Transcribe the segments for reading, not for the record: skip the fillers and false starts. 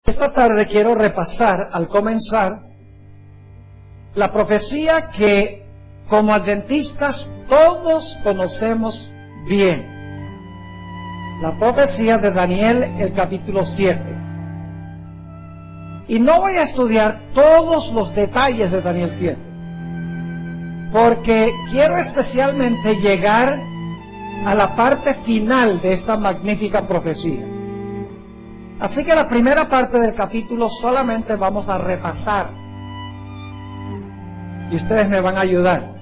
Esta tarde quiero repasar, al comenzar, la profecía que como adventistas todos conocemos bien. La profecía de Daniel, el capítulo 7. Y no voy a estudiar todos los detalles de Daniel 7, porque quiero especialmente llegar a la parte final de esta magnífica profecía. Así que la primera parte del capítulo solamente vamos a repasar. Y ustedes me van a ayudar.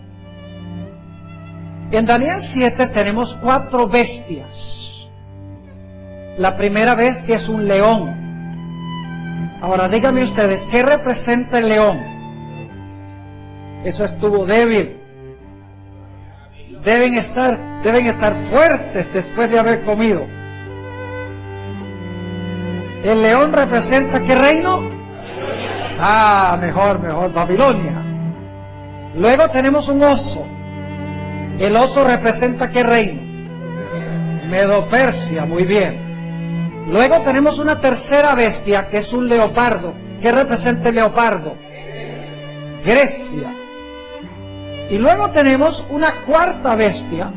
En Daniel 7 tenemos 4 bestias. La primera bestia es un león. Ahora díganme ustedes, ¿qué representa el león? Eso estuvo débil. Deben estar fuertes después de haber comido. ¿El león representa qué reino? Mejor, Babilonia. Luego tenemos un oso. ¿El oso representa qué reino? Medo-Persia, muy bien. Luego tenemos una tercera bestia que es un leopardo. ¿Qué representa el leopardo? Grecia. Y luego tenemos una cuarta bestia.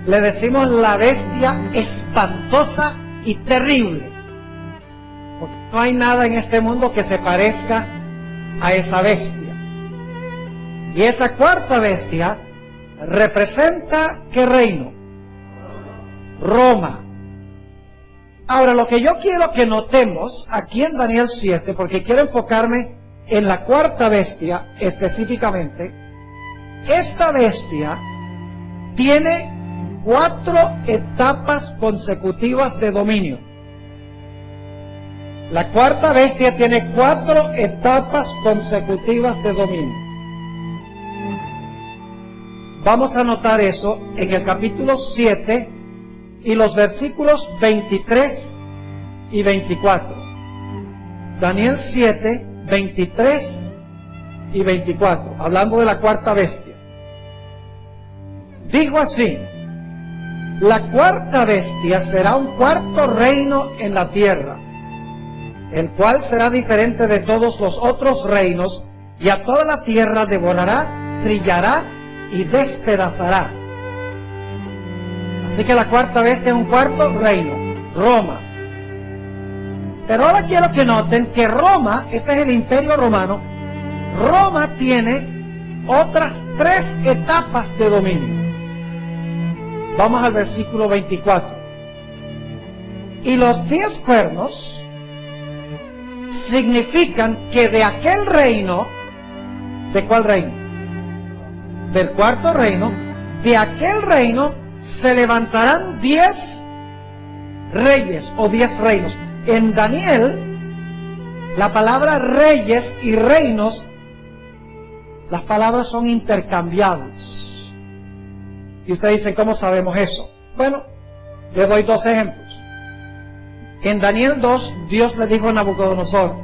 Le decimos la bestia espantosa y terrible. Porque no hay nada en este mundo que se parezca a esa bestia. Y esa cuarta bestia representa ¿qué reino? Roma. Ahora, lo que yo quiero que notemos aquí en Daniel 7, porque quiero enfocarme en la cuarta bestia específicamente, esta bestia tiene 4 etapas consecutivas de dominio. La cuarta bestia tiene 4 etapas consecutivas de dominio. Vamos a notar eso en el capítulo 7 y los versículos 23 y 24. Daniel 7, 23 y 24, hablando de la cuarta bestia. Digo así: la cuarta bestia será un cuarto reino en la tierra, el cual será diferente de todos los otros reinos, y a toda la tierra devorará, trillará y despedazará. Así que la cuarta bestia es un cuarto reino, Roma. Pero ahora quiero que noten que Roma, este es el imperio romano, Roma tiene otras 3 etapas de dominio. Vamos al versículo 24. Y los 10 cuernos significan que de aquel reino, ¿de cuál reino? Del cuarto reino, de aquel reino se levantarán 10 reyes o 10 reinos. En Daniel, la palabra reyes y reinos, las palabras son intercambiables. Y ustedes dicen, ¿cómo sabemos eso? Bueno, les doy 2 ejemplos. En Daniel 2, Dios le dijo a Nabucodonosor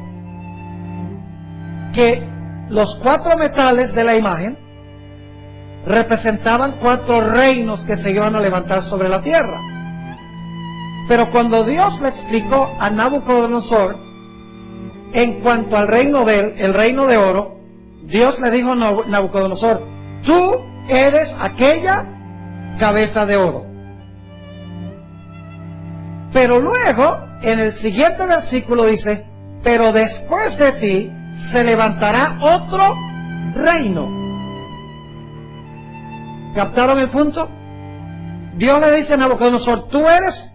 que los 4 metales de la imagen representaban 4 reinos que se iban a levantar sobre la tierra. Pero cuando Dios le explicó a Nabucodonosor en cuanto al reino de él, el reino de oro, Dios le dijo a Nabucodonosor: tú eres aquella cabeza de oro. Pero luego, en el siguiente versículo dice: pero después de ti se levantará otro reino. ¿Captaron el punto? Dios le dice a Nabucodonosor: tú eres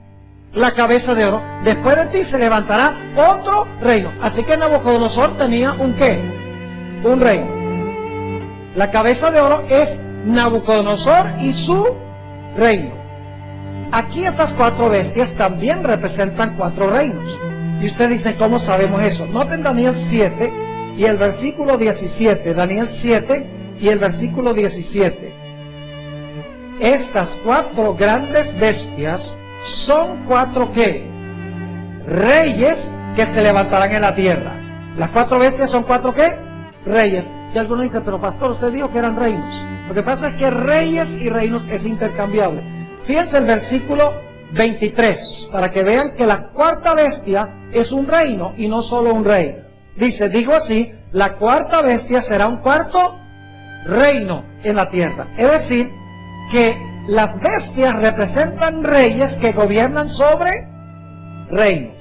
la cabeza de oro, después de ti se levantará otro reino. Así que Nabucodonosor tenía un ¿qué? Un reino. La cabeza de oro es Nabucodonosor y su reino. Aquí estas 4 bestias también representan 4 reinos. Y ustedes dicen, ¿cómo sabemos eso? Noten Daniel 7 y el versículo 17. Daniel 7 y el versículo 17. Estas 4 grandes bestias son 4 ¿qué? Reyes que se levantarán en la tierra. Las 4 bestias son 4 ¿qué? Reyes. Y algunos dicen, pero pastor, usted dijo que eran reinos. Lo que pasa es que reyes y reinos es intercambiable. Fíjense el versículo 23, para que vean que la cuarta bestia es un reino y no solo un rey. Dice, digo así, la cuarta bestia será un cuarto reino en la tierra. Es decir, que las bestias representan reyes que gobiernan sobre reinos.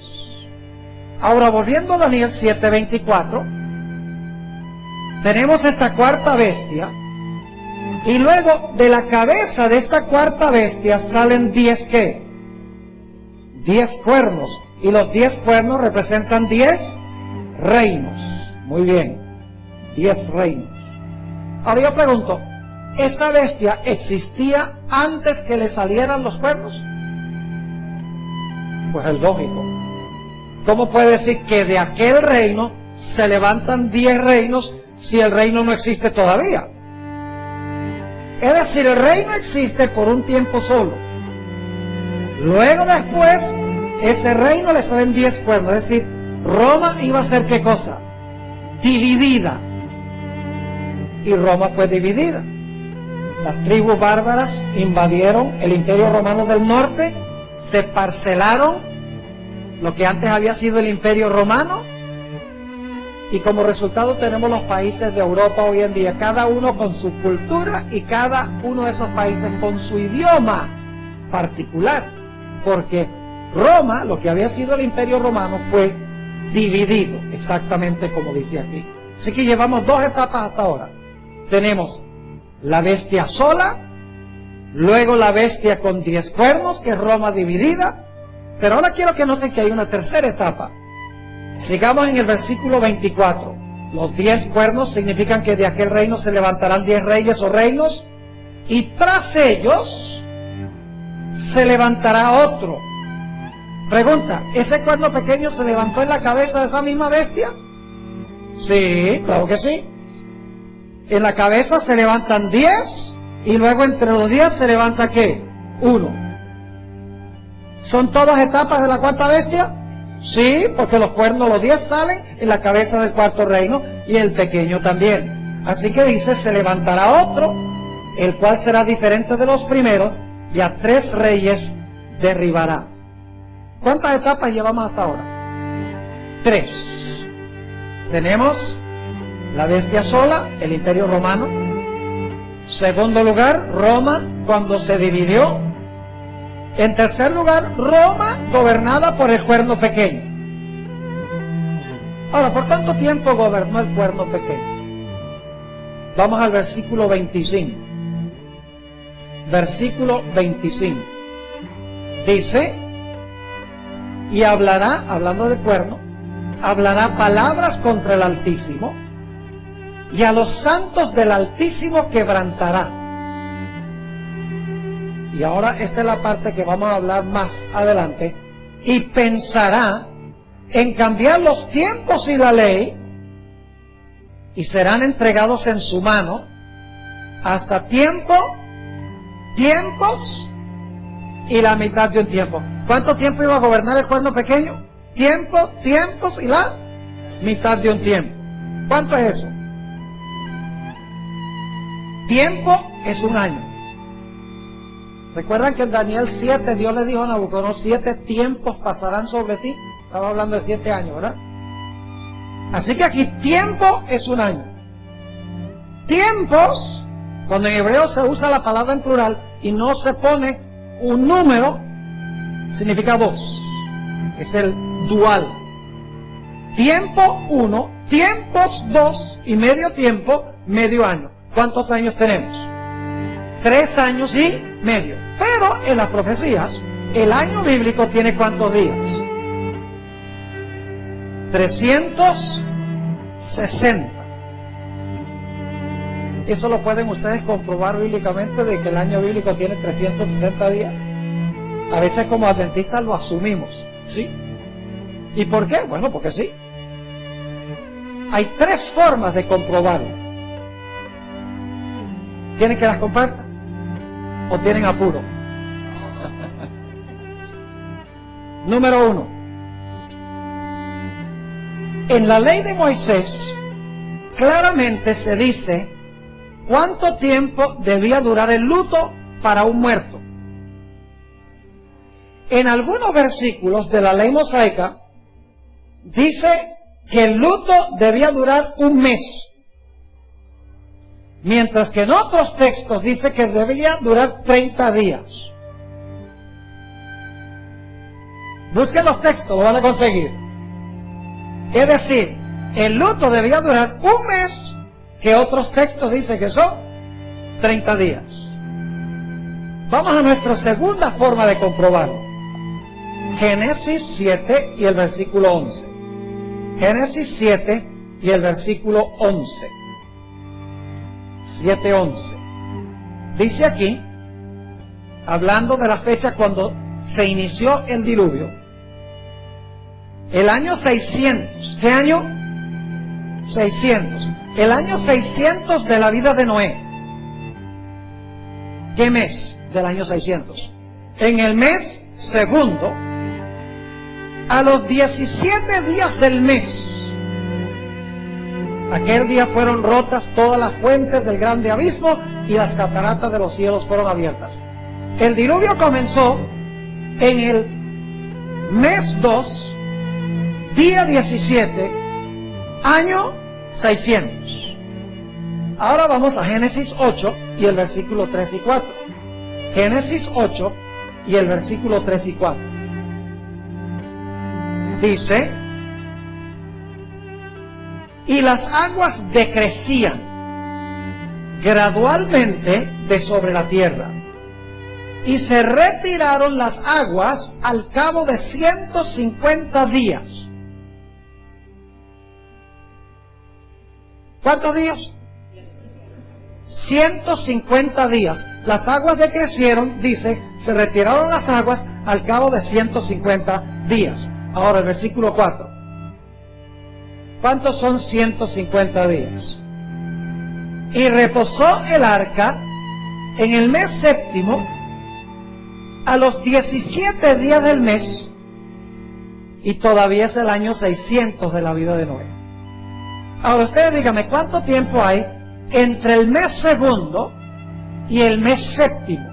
Ahora, volviendo a Daniel 7:24, tenemos esta cuarta bestia, y luego de la cabeza de esta cuarta bestia salen 10 ¿qué? 10 cuernos, y los 10 cuernos representan 10 reinos. Muy bien, 10 reinos. Ahora yo pregunto, ¿esta bestia existía antes que le salieran los cuernos? Pues es lógico. ¿Cómo puede decir que de aquel reino se levantan 10 reinos si el reino no existe todavía? Es decir, el reino existe por un tiempo solo. Luego después, ese reino le salen 10 cuernos. Es decir, Roma iba a ser ¿qué cosa? Dividida. Y Roma fue dividida. Las tribus bárbaras invadieron el Imperio Romano del Norte, se parcelaron lo que antes había sido el Imperio Romano, y como resultado tenemos los países de Europa hoy en día, cada uno con su cultura y cada uno de esos países con su idioma particular, porque Roma, lo que había sido el Imperio Romano, fue dividido, exactamente como dice aquí. Así que llevamos 2 etapas hasta ahora. Tenemos la bestia sola, luego la bestia con 10 cuernos, que es Roma dividida, pero ahora quiero que noten que hay una tercera etapa. Sigamos en el versículo 24. Los 10 cuernos significan que de aquel reino se levantarán 10 reyes o reinos, y tras ellos se levantará otro. Pregunta, ¿ese cuerno pequeño se levantó en la cabeza de esa misma bestia? Sí, claro que sí. En la cabeza se levantan 10, y luego entre los 10 se levanta ¿qué? 1. ¿Son todas etapas de la cuarta bestia? Sí, porque los cuernos, los 10 salen en la cabeza del cuarto reino, y el pequeño también. Así que dice, se levantará otro, el cual será diferente de los primeros, y a 3 reyes derribará. ¿Cuántas etapas llevamos hasta ahora? 3. Tenemos la bestia sola, el Imperio Romano. Segundo lugar, Roma cuando se dividió. En tercer lugar, Roma gobernada por el cuerno pequeño. Ahora, ¿por cuánto tiempo gobernó el cuerno pequeño? Vamos al versículo 25. Versículo 25. Dice, y hablará, hablando del cuerno, hablará palabras contra el Altísimo, y a los santos del Altísimo quebrantará. Y ahora esta es la parte que vamos a hablar más adelante. Y pensará en cambiar los tiempos y la ley, y serán entregados en su mano hasta tiempos y la mitad de un tiempo. ¿Cuánto tiempo iba a gobernar el cuerno pequeño? Tiempos y la mitad de un tiempo. ¿Cuánto es eso? Tiempo es un año. ¿Recuerdan que en Daniel 7 Dios le dijo a Nabucodonosor, 7 tiempos pasarán sobre ti? Estaba hablando de 7 años, ¿verdad? Así que aquí tiempo es un año. Tiempos, cuando en hebreo se usa la palabra en plural y no se pone un número, significa 2. Es el dual. Tiempo 1, tiempos 2 y medio tiempo, medio año. ¿Cuántos años tenemos? 3 años y medio. Pero en las profecías, el año bíblico tiene ¿cuántos días? 360. Eso lo pueden ustedes comprobar bíblicamente, de que el año bíblico tiene 360 días. A veces como adventistas lo asumimos, ¿sí? ¿Y por qué? Bueno, porque sí. Hay 3 formas de comprobarlo. ¿Quieren que las comparta? ¿O tienen apuro? Número 1. En la ley de Moisés claramente se dice cuánto tiempo debía durar el luto para un muerto. En algunos versículos de la ley mosaica dice que el luto debía durar un mes, mientras que en otros textos dice que debía durar 30 días. Busquen los textos, lo van a conseguir. Es decir, el luto debía durar un mes, que otros textos dicen que son 30 días. Vamos a nuestra segunda forma de comprobarlo. Génesis 7 y el versículo 11. Génesis 7 y el versículo 11. 7:11. Dice aquí, hablando de la fecha cuando se inició el diluvio, el año 600. ¿Qué año? 600. El año 600 de la vida de Noé. ¿Qué mes del año 600? En el mes segundo, a los 17 días del mes, aquel día fueron rotas todas las fuentes del grande abismo y las cataratas de los cielos fueron abiertas. El diluvio comenzó en el mes 2, día 17, año 600. Ahora vamos a Génesis 8 y el versículo 3 y 4. Génesis 8 y el versículo 3 y 4. Dice: y las aguas decrecían gradualmente de sobre la tierra, y se retiraron las aguas al cabo de 150 días. ¿Cuántos días? 150 días. Las aguas decrecieron, dice, se retiraron las aguas al cabo de 150 días. Ahora el versículo 4. ¿Cuántos son 150 días? Y reposó el arca en el mes séptimo, a los 17 días del mes, y todavía es el año 600 de la vida de Noé. Ahora ustedes díganme, ¿cuánto tiempo hay entre el mes segundo y el mes séptimo?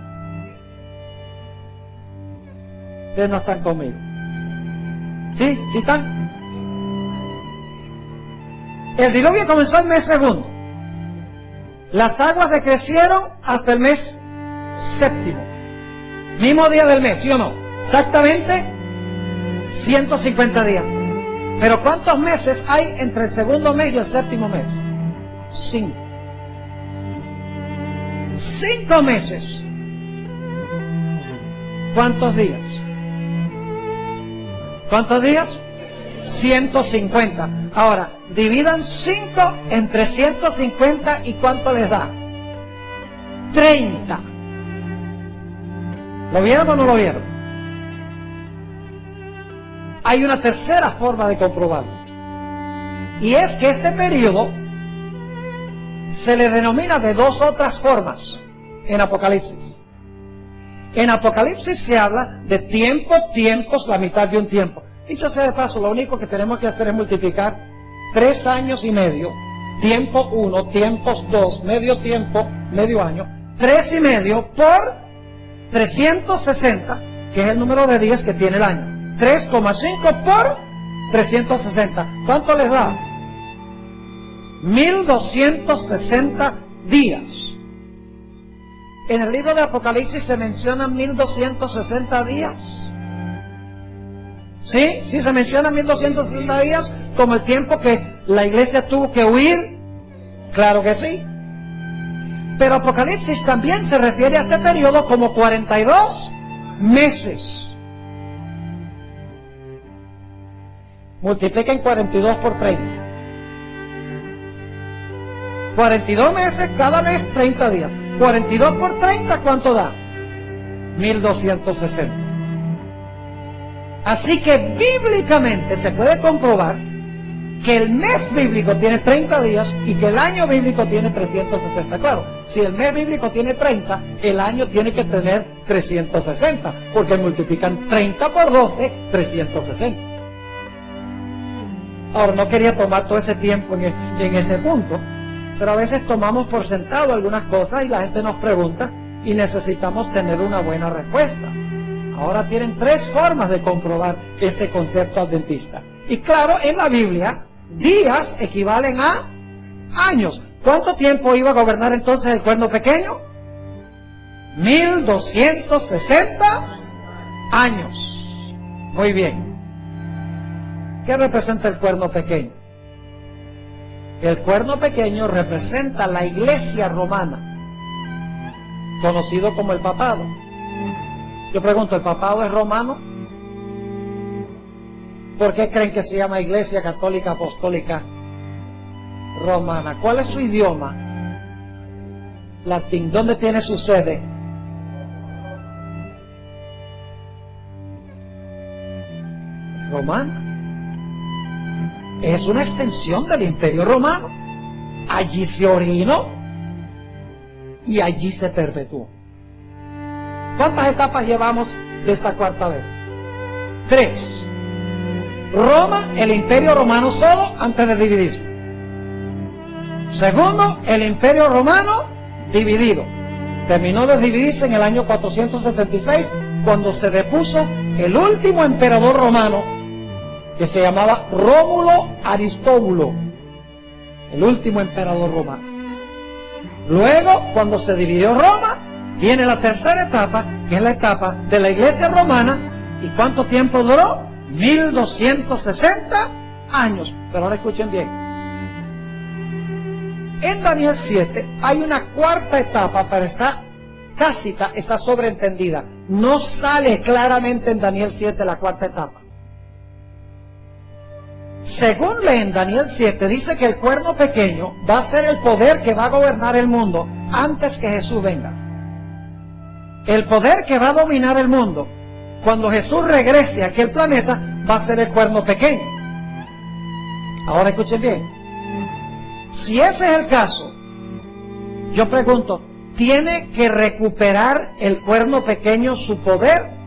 Ustedes no están conmigo. ¿Sí? ¿Sí están? El diluvio comenzó el mes segundo. Las aguas decrecieron hasta el mes séptimo. Mismo día del mes, ¿sí o no? Exactamente 150 días. Pero ¿cuántos meses hay entre el segundo mes y el séptimo mes? 5. 5 meses. ¿Cuántos días? ¿Cuántos días? 150. Ahora, dividan 5 entre 150 y ¿cuánto les da? 30. ¿Lo vieron o no lo vieron? Hay una tercera forma de comprobarlo. Y es que este periodo se le denomina de dos otras formas en Apocalipsis. En Apocalipsis se habla de tiempo, tiempos, la mitad de un tiempo. Dicho sea de paso, lo único que tenemos que hacer es multiplicar 3 años y medio, tiempo 1, tiempos 2, medio tiempo, medio año, 3 y medio por 360, que es el número de días que tiene el año. 3,5 por 360. ¿Cuánto les da? 1260 días. En el libro de Apocalipsis se mencionan 1260 días. ¿Sí? ¿Sí se menciona 1260 días como el tiempo que la iglesia tuvo que huir? Claro que sí. Pero Apocalipsis también se refiere a este periodo como 42 meses. Multipliquen 42 por 30. 42 meses, cada mes 30 días. 42 por 30, ¿cuánto da? 1260. Así que bíblicamente se puede comprobar que el mes bíblico tiene 30 días y que el año bíblico tiene 360. Claro, si el mes bíblico tiene 30, el año tiene que tener 360, porque multiplican 30 por 12, 360. Ahora, no quería tomar todo ese tiempo en ese punto, pero a veces tomamos por sentado algunas cosas y la gente nos pregunta y necesitamos tener una buena respuesta. Ahora tienen tres formas de comprobar este concepto adventista. Y claro, en la Biblia, días equivalen a años. ¿Cuánto tiempo iba a gobernar entonces el cuerno pequeño? 1260 años. Muy bien. ¿Qué representa el cuerno pequeño? El cuerno pequeño representa la iglesia romana, conocido como el papado. Yo pregunto, ¿el papado es romano? ¿Por qué creen que se llama Iglesia Católica Apostólica Romana? ¿Cuál es su idioma? Latín. ¿Dónde tiene su sede? Romana. Es una extensión del Imperio Romano. Allí se orinó y allí se perpetuó. ¿Cuántas etapas llevamos de esta cuarta vez? 3. Roma, el Imperio Romano solo antes de dividirse. Segundo, el Imperio Romano dividido. Terminó de dividirse en el año 476, cuando se depuso el último emperador romano, que se llamaba Rómulo Aristóbulo, el último emperador romano. Luego, cuando se dividió Roma, viene la tercera etapa, que es la etapa de la iglesia romana. ¿Y cuánto tiempo duró? 1260 años. Pero ahora escuchen bien. En Daniel 7 hay una cuarta etapa, pero está tácita, está sobreentendida. No sale claramente en Daniel 7 la cuarta etapa. Según leen Daniel 7, dice que el cuerno pequeño va a ser el poder que va a gobernar el mundo antes que Jesús venga. El poder que va a dominar el mundo cuando Jesús regrese a aquel planeta va a ser el cuerno pequeño. Ahora escuchen bien. Si ese es el caso, yo pregunto, ¿tiene que recuperar el cuerno pequeño su poder?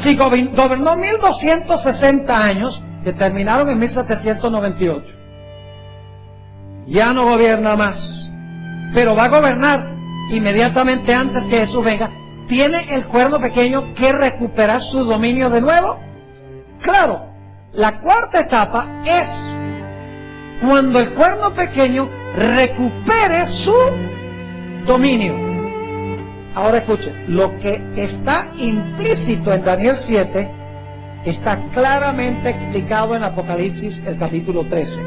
Si gobernó 1260 años, que terminaron en 1798, ya no gobierna más, pero va a gobernar inmediatamente antes que Jesús venga. ¿Tiene el cuerno pequeño que recuperar su dominio de nuevo? Claro, la cuarta etapa es cuando el cuerno pequeño recupere su dominio. Ahora escuchen, lo que está implícito en Daniel 7 está claramente explicado en Apocalipsis, el capítulo 13.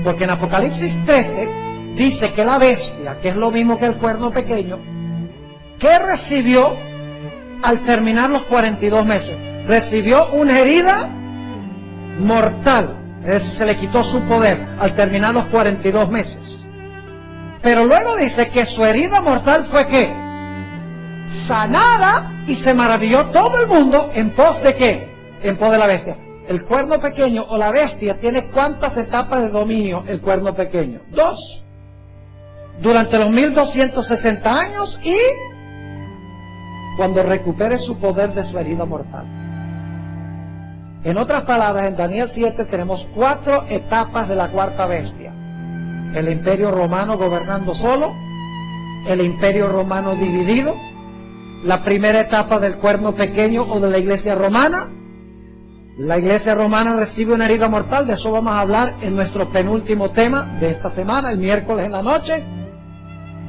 Porque en Apocalipsis 13 dice que la bestia, que es lo mismo que el cuerno pequeño, ¿qué recibió al terminar los 42 meses? Recibió una herida mortal. Se le quitó su poder al terminar los 42 meses. Pero luego dice que su herida mortal fue ¿qué? Sanada, y se maravilló todo el mundo en pos de ¿qué? En pos de la bestia. El cuerno pequeño o la bestia tiene ¿cuántas etapas de dominio el cuerno pequeño? 2. Durante los 1260 años y cuando recupere su poder de su herida mortal. En otras palabras, en Daniel 7 tenemos 4 etapas de la cuarta bestia. El Imperio Romano gobernando solo, el Imperio Romano dividido, la primera etapa del cuerno pequeño o de la Iglesia Romana. La Iglesia Romana recibe una herida mortal, de eso vamos a hablar en nuestro penúltimo tema de esta semana, el miércoles en la noche.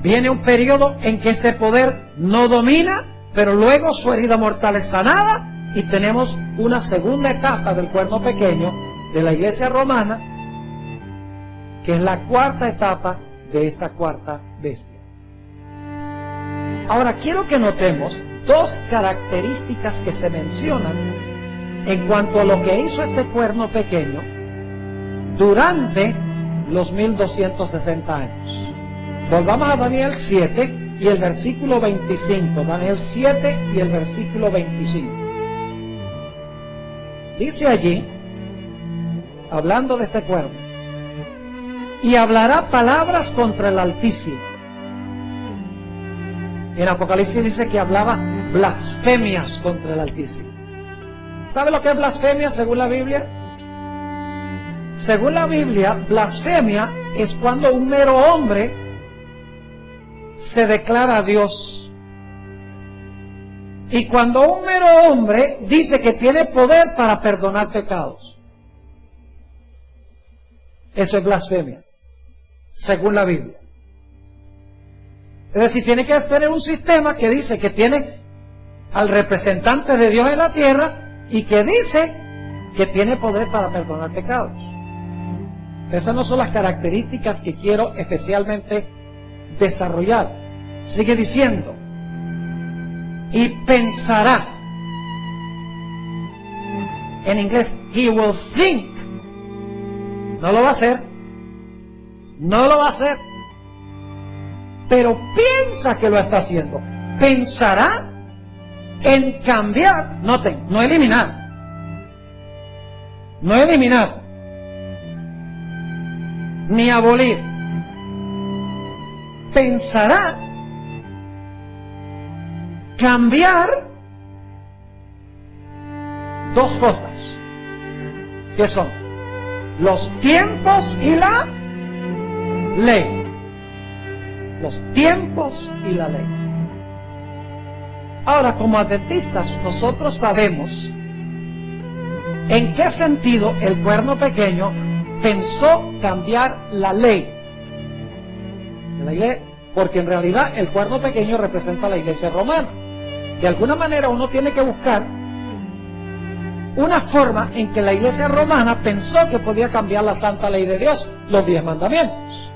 Viene un periodo en que este poder no domina, pero luego su herida mortal es sanada, y tenemos una segunda etapa del cuerno pequeño de la Iglesia Romana, que es la cuarta etapa de esta cuarta bestia. Ahora quiero que notemos 2 características que se mencionan en cuanto a lo que hizo este cuerno pequeño durante los 1260 años. Volvamos a Daniel 7 y el versículo 25. Daniel 7 y el versículo 25. Dice allí, hablando de este cuerno, y hablará palabras contra el Altísimo. En Apocalipsis dice que hablaba blasfemias contra el Altísimo. ¿Sabe lo que es blasfemia según la Biblia? Según la Biblia, blasfemia es cuando un mero hombre se declara a Dios Y cuando un mero hombre dice que tiene poder para perdonar pecados, eso es blasfemia, según la Biblia. Es decir, tiene que tener un sistema que dice que tiene al representante de Dios en la tierra y que dice que tiene poder para perdonar pecados. Esas no son las características que quiero especialmente desarrollar. Sigue diciendo, y pensará. En inglés, he will think. No lo va a hacer. No lo va a hacer. Pero piensa que lo está haciendo. Pensará en cambiar. Noten, no eliminar. No eliminar. Ni abolir. Pensará cambiar dos cosas, que son los tiempos y la ley. Los tiempos y la ley. Ahora, como adventistas, nosotros sabemos en qué sentido el cuerno pequeño pensó cambiar la ley. Porque en realidad el cuerno pequeño representa a la iglesia romana. De alguna manera uno tiene que buscar una forma en que la iglesia romana pensó que podía cambiar la santa ley de Dios, los 10 mandamientos.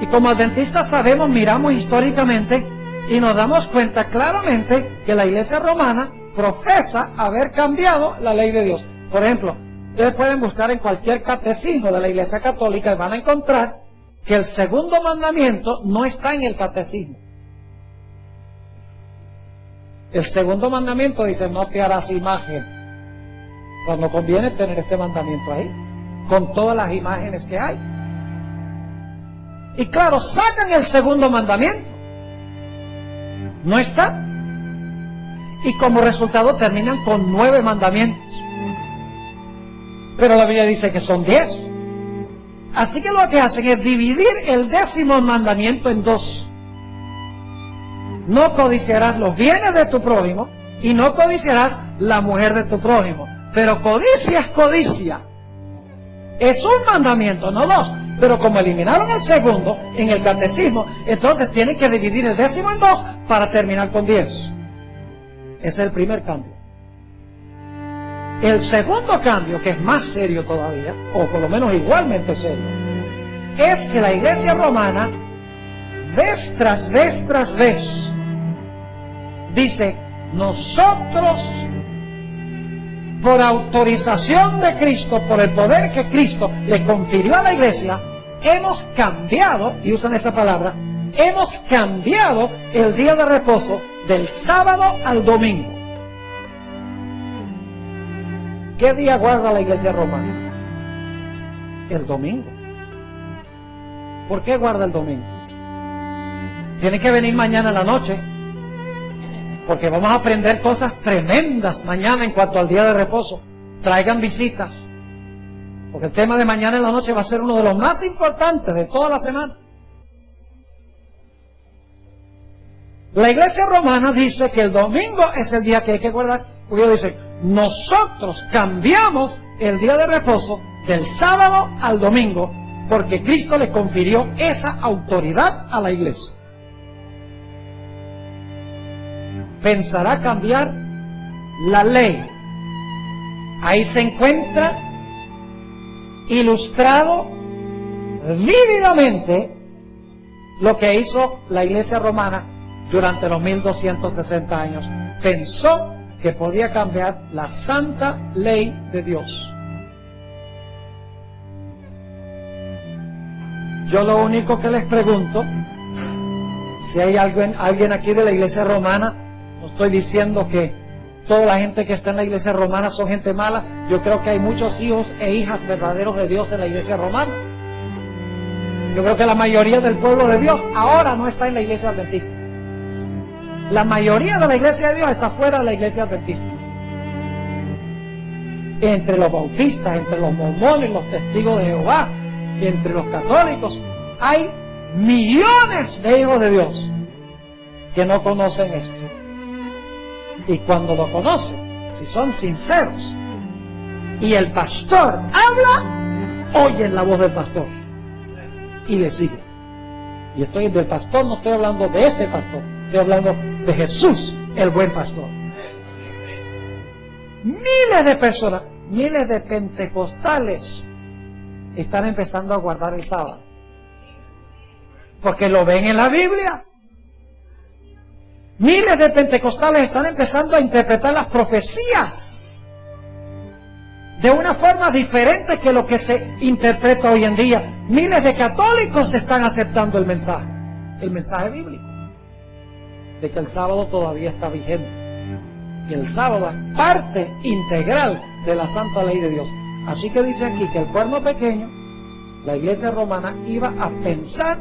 Y como adventistas sabemos, miramos históricamente y nos damos cuenta claramente que la iglesia romana profesa haber cambiado la ley de Dios. Por ejemplo, ustedes pueden buscar en cualquier catecismo de la iglesia católica y van a encontrar que el segundo mandamiento no está en el catecismo. El segundo mandamiento dice, no te harás imagen. Cuando conviene tener ese mandamiento ahí, con todas las imágenes que hay. Y claro, sacan el segundo mandamiento. No está. Y como resultado terminan con 9 mandamientos. Pero la Biblia dice que son 10. Así que lo que hacen es dividir el 10º mandamiento en 2. No codiciarás los bienes de tu prójimo y no codiciarás la mujer de tu prójimo. Pero codicia es codicia. Es un mandamiento, no 2. Pero como eliminaron el segundo en el catecismo, entonces tienen que dividir el 10º en 2 para terminar con 10. Ese es el primer cambio. El segundo cambio, que es más serio todavía, o por lo menos igualmente serio, es que la iglesia romana, vez tras vez tras vez, dice, nosotros, por autorización de Cristo, por el poder que Cristo le confirió a la iglesia, hemos cambiado, y usan esa palabra, hemos cambiado el día de reposo del sábado al domingo. ¿Qué día guarda la iglesia romana? El domingo. ¿Por qué guarda el domingo? Tiene que venir mañana en la noche, porque vamos a aprender cosas tremendas mañana en cuanto al día de reposo. Traigan visitas, porque el tema de mañana en la noche va a ser uno de los más importantes de toda la semana. La iglesia romana dice que el domingo es el día que hay que guardar, porque ellos dicen, nosotros cambiamos el día de reposo del sábado al domingo, porque Cristo le confirió esa autoridad a la iglesia. Pensará cambiar la ley. Ahí se encuentra ilustrado vívidamente lo que hizo la iglesia romana durante los 1260 años. Pensó que podía cambiar la santa ley de Dios. Yo lo único que les pregunto, si hay alguien aquí de la iglesia romana, no estoy diciendo que toda la gente que está en la iglesia romana son gente mala, yo creo que hay muchos hijos e hijas verdaderos de Dios en la iglesia romana. Yo creo que la mayoría del pueblo de Dios ahora no está en la iglesia adventista. La mayoría de la iglesia de Dios está fuera de la iglesia adventista. Entre los bautistas, entre los mormones, los testigos de Jehová, entre los católicos, hay millones de hijos de Dios que no conocen esto. Y cuando lo conocen, si son sinceros, y el pastor habla, oyen la voz del pastor y le siguen. Y estoy del pastor, no estoy hablando de este pastor, estoy hablando de Jesús, el buen pastor. Miles de personas, miles de pentecostales están empezando a guardar el sábado, porque lo ven en la Biblia. Miles de pentecostales están empezando a interpretar las profecías de una forma diferente que lo que se interpreta hoy en día. Miles de católicos están aceptando el mensaje bíblico, de que el sábado todavía está vigente. Y el sábado es parte integral de la santa ley de Dios. Así que dice aquí que el cuerno pequeño, la iglesia romana, iba a pensar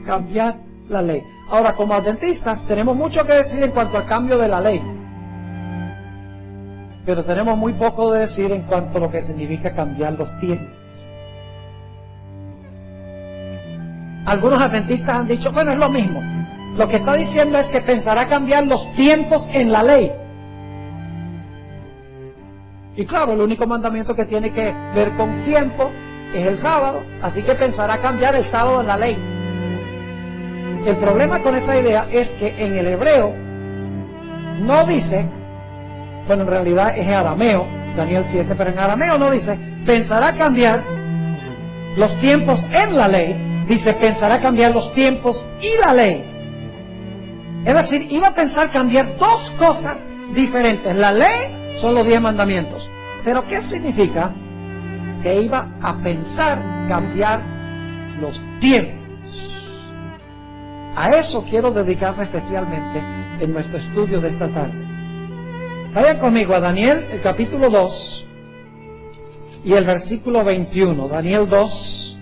cambiar la ley. Ahora, como adventistas, tenemos mucho que decir en cuanto al cambio de la ley, pero tenemos muy poco de decir en cuanto a lo que significa cambiar los tiempos. Algunos adventistas han dicho, bueno, es lo mismo. Lo que está diciendo es que pensará cambiar los tiempos en la ley. Y claro, el único mandamiento que tiene que ver con tiempo es el sábado, así que pensará cambiar el sábado en la ley. El problema con esa idea es que en el hebreo no dice, bueno, en realidad es arameo, Daniel 7, pero en arameo no dice, pensará cambiar los tiempos en la ley, dice, pensará cambiar los tiempos y la ley. Es decir, iba a pensar cambiar dos cosas diferentes. La ley son los 10 mandamientos. Pero ¿qué significa? Que iba a pensar cambiar los tiempos. A eso quiero dedicarme especialmente en nuestro estudio de esta tarde. Vayan conmigo a Daniel, el capítulo 2 y el versículo 21. Daniel 2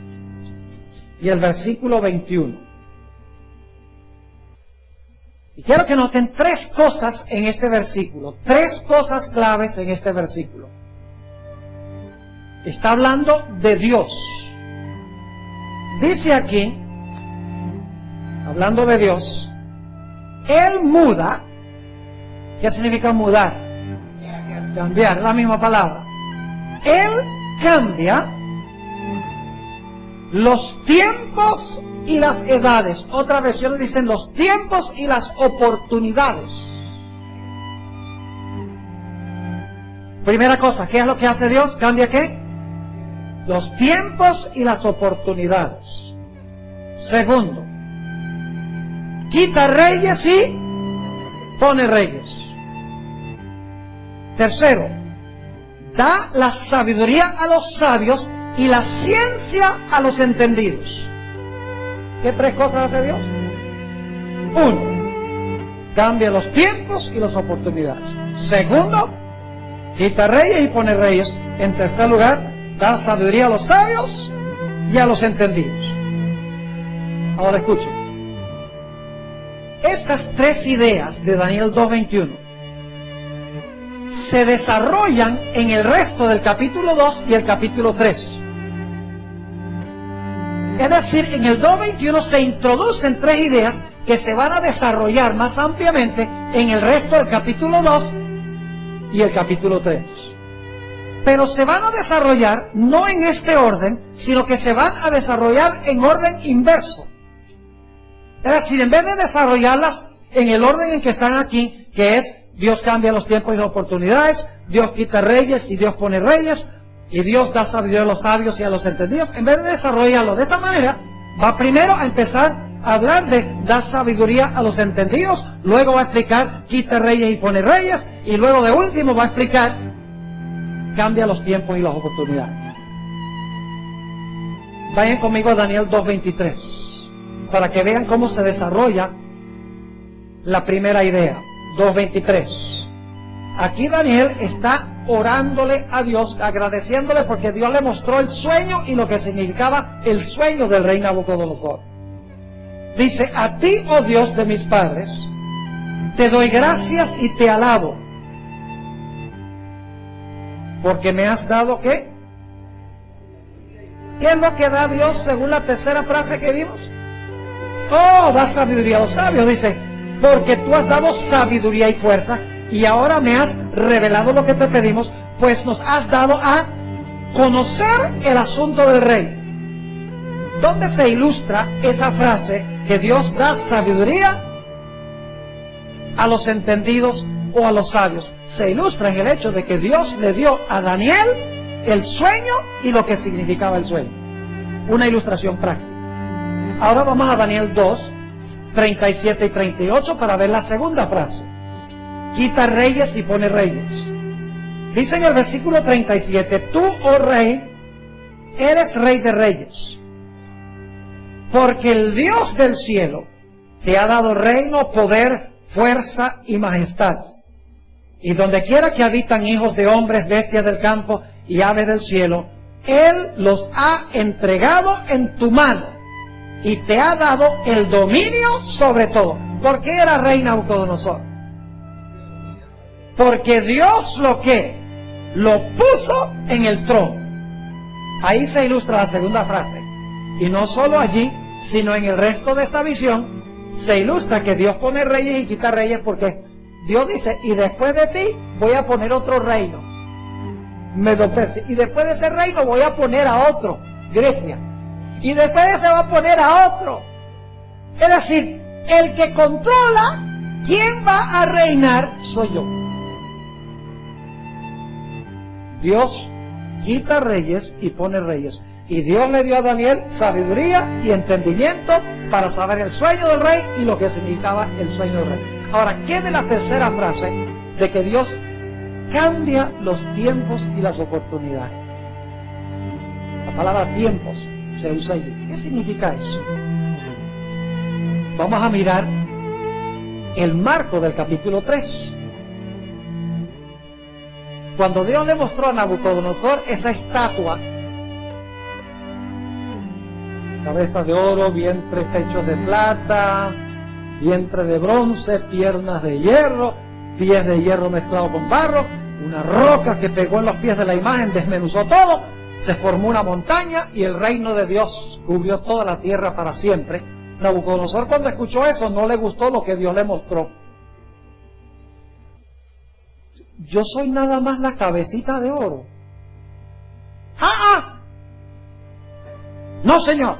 y el versículo 21. Y quiero que noten 3 cosas en este versículo, 3 cosas claves en este versículo. Está hablando de Dios. Dice aquí, hablando de Dios, Él muda. ¿Qué significa mudar? Cambiar, la misma palabra. Él cambia los tiempos y las edades. Otras versiones dicen los tiempos y las oportunidades. Primera cosa, ¿qué es lo que hace Dios? ¿Cambia qué? Los tiempos y las oportunidades. Segundo, quita reyes y pone reyes. Tercero, da la sabiduría a los sabios y la ciencia a los entendidos. ¿Qué 3 cosas hace Dios? 1, cambia los tiempos y las oportunidades. Segundo, quita reyes y pone reyes. En tercer lugar, da sabiduría a los sabios y a los entendidos. Ahora escuchen. Estas 3 ideas de Daniel 2:21 se desarrollan en el resto del capítulo 2 y el capítulo 3. Es decir, en el 2:21 se introducen 3 ideas que se van a desarrollar más ampliamente en el resto del capítulo 2 y el capítulo 3. Pero se van a desarrollar no en este orden, sino que se van a desarrollar en orden inverso. Es decir, en vez de desarrollarlas en el orden en que están aquí, que es Dios cambia los tiempos y las oportunidades, Dios quita reyes y Dios pone reyes, y Dios da sabiduría a los sabios y a los entendidos, en vez de desarrollarlo de esa manera, va primero a empezar a hablar de dar sabiduría a los entendidos, luego va a explicar quita reyes y pone reyes, y luego de último va a explicar cambia los tiempos y las oportunidades. Vayan conmigo a Daniel 2:23 para que vean cómo se desarrolla la primera idea. 2:23. Aquí Daniel está orándole a Dios, agradeciéndole porque Dios le mostró el sueño y lo que significaba el sueño del rey Nabucodonosor. Dice, a ti, oh Dios de mis padres, te doy gracias y te alabo, porque me has dado ¿qué? ¿Qué es lo que da Dios según la tercera frase que vimos? Oh, da sabiduría a los sabios, dice, porque tú has dado sabiduría y fuerza y ahora me has revelado lo que te pedimos, pues nos has dado a conocer el asunto del rey. ¿Dónde se ilustra esa frase que Dios da sabiduría a los entendidos o a los sabios? Se ilustra en el hecho de que Dios le dio a Daniel el sueño y lo que significaba el sueño. Una ilustración práctica. Ahora vamos a Daniel 2, 37 y 38 para ver la segunda frase. Quita reyes y pone reyes. Dice en el versículo 37, tú, oh rey, eres rey de reyes, porque el Dios del cielo te ha dado reino, poder, fuerza y majestad. Y donde quiera que habitan hijos de hombres, bestias del campo y aves del cielo, Él los ha entregado en tu mano y te ha dado el dominio sobre todo. ¿Por qué era rey Nabucodonosor? Porque Dios lo puso en el trono. Ahí se ilustra la segunda frase. Y no solo allí, sino en el resto de esta visión, se ilustra que Dios pone reyes y quita reyes, porque Dios dice, y después de ti voy a poner otro reino, Medo-Persia, y después de ese reino voy a poner a otro, Grecia, y después de ese va a poner a otro. Es decir, el que controla quién va a reinar soy yo. Dios quita reyes y pone reyes. Y Dios le dio a Daniel sabiduría y entendimiento para saber el sueño del rey y lo que significaba el sueño del rey. Ahora, ¿qué de la tercera frase de que Dios cambia los tiempos y las oportunidades? La palabra tiempos se usa allí. ¿Qué significa eso? Vamos a mirar el marco del capítulo 3. Cuando Dios le mostró a Nabucodonosor esa estatua, cabeza de oro, vientre, pechos de plata, vientre de bronce, piernas de hierro, pies de hierro mezclado con barro, una roca que pegó en los pies de la imagen, desmenuzó todo, se formó una montaña y el reino de Dios cubrió toda la tierra para siempre. Nabucodonosor, cuando escuchó eso, no le gustó lo que Dios le mostró. Yo soy nada más la cabecita de oro. ¡Ah! No, señor.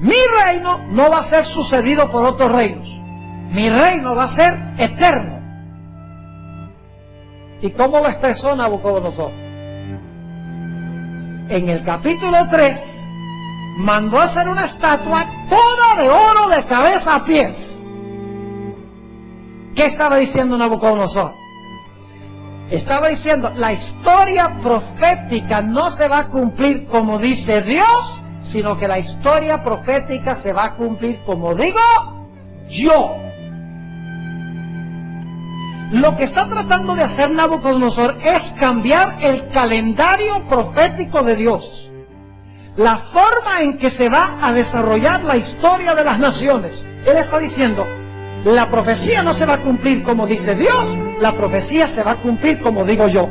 Mi reino no va a ser sucedido por otros reinos. Mi reino va a ser eterno. ¿Y cómo lo expresó Nabucodonosor? En el capítulo 3 mandó a hacer una estatua toda de oro de cabeza a pies. ¿Qué estaba diciendo Nabucodonosor? Estaba diciendo, la historia profética no se va a cumplir como dice Dios, sino que la historia profética se va a cumplir como digo yo. Lo que está tratando de hacer Nabucodonosor es cambiar el calendario profético de Dios, la forma en que se va a desarrollar la historia de las naciones. Él está diciendo, la profecía no se va a cumplir como dice Dios, la profecía se va a cumplir como digo yo.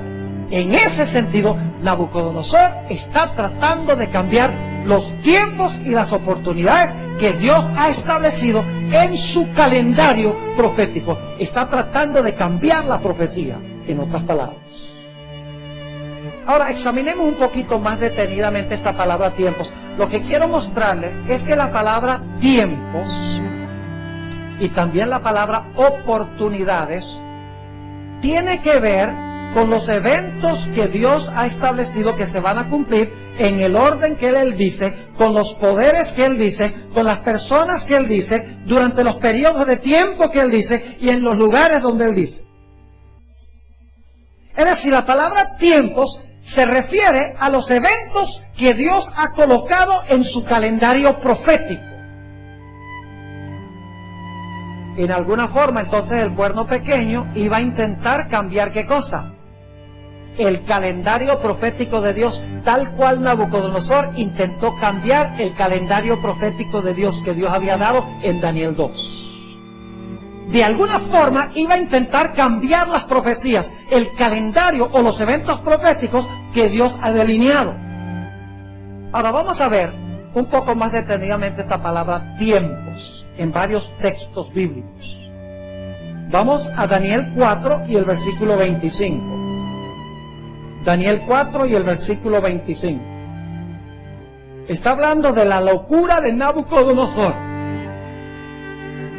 En ese sentido, Nabucodonosor está tratando de cambiar los tiempos y las oportunidades que Dios ha establecido en su calendario profético. Está tratando de cambiar la profecía, en otras palabras. Ahora, examinemos un poquito más detenidamente esta palabra tiempos. Lo que quiero mostrarles es que la palabra tiempos y también la palabra oportunidades tiene que ver con los eventos que Dios ha establecido que se van a cumplir en el orden que Él dice, con los poderes que Él dice, con las personas que Él dice, durante los periodos de tiempo que Él dice y en los lugares donde Él dice. Es decir, la palabra tiempos se refiere a los eventos que Dios ha colocado en su calendario profético. En alguna forma, entonces, el cuerno pequeño iba a intentar cambiar ¿qué cosa? El calendario profético de Dios, tal cual Nabucodonosor intentó cambiar el calendario profético de Dios que Dios había dado en Daniel 2. De alguna forma iba a intentar cambiar las profecías, el calendario o los eventos proféticos que Dios ha delineado. Ahora vamos a ver un poco más detenidamente esa palabra tiempos en varios textos bíblicos. Vamos a Daniel 4 y el versículo 25. Daniel 4 y el versículo 25. Está hablando de la locura de Nabucodonosor.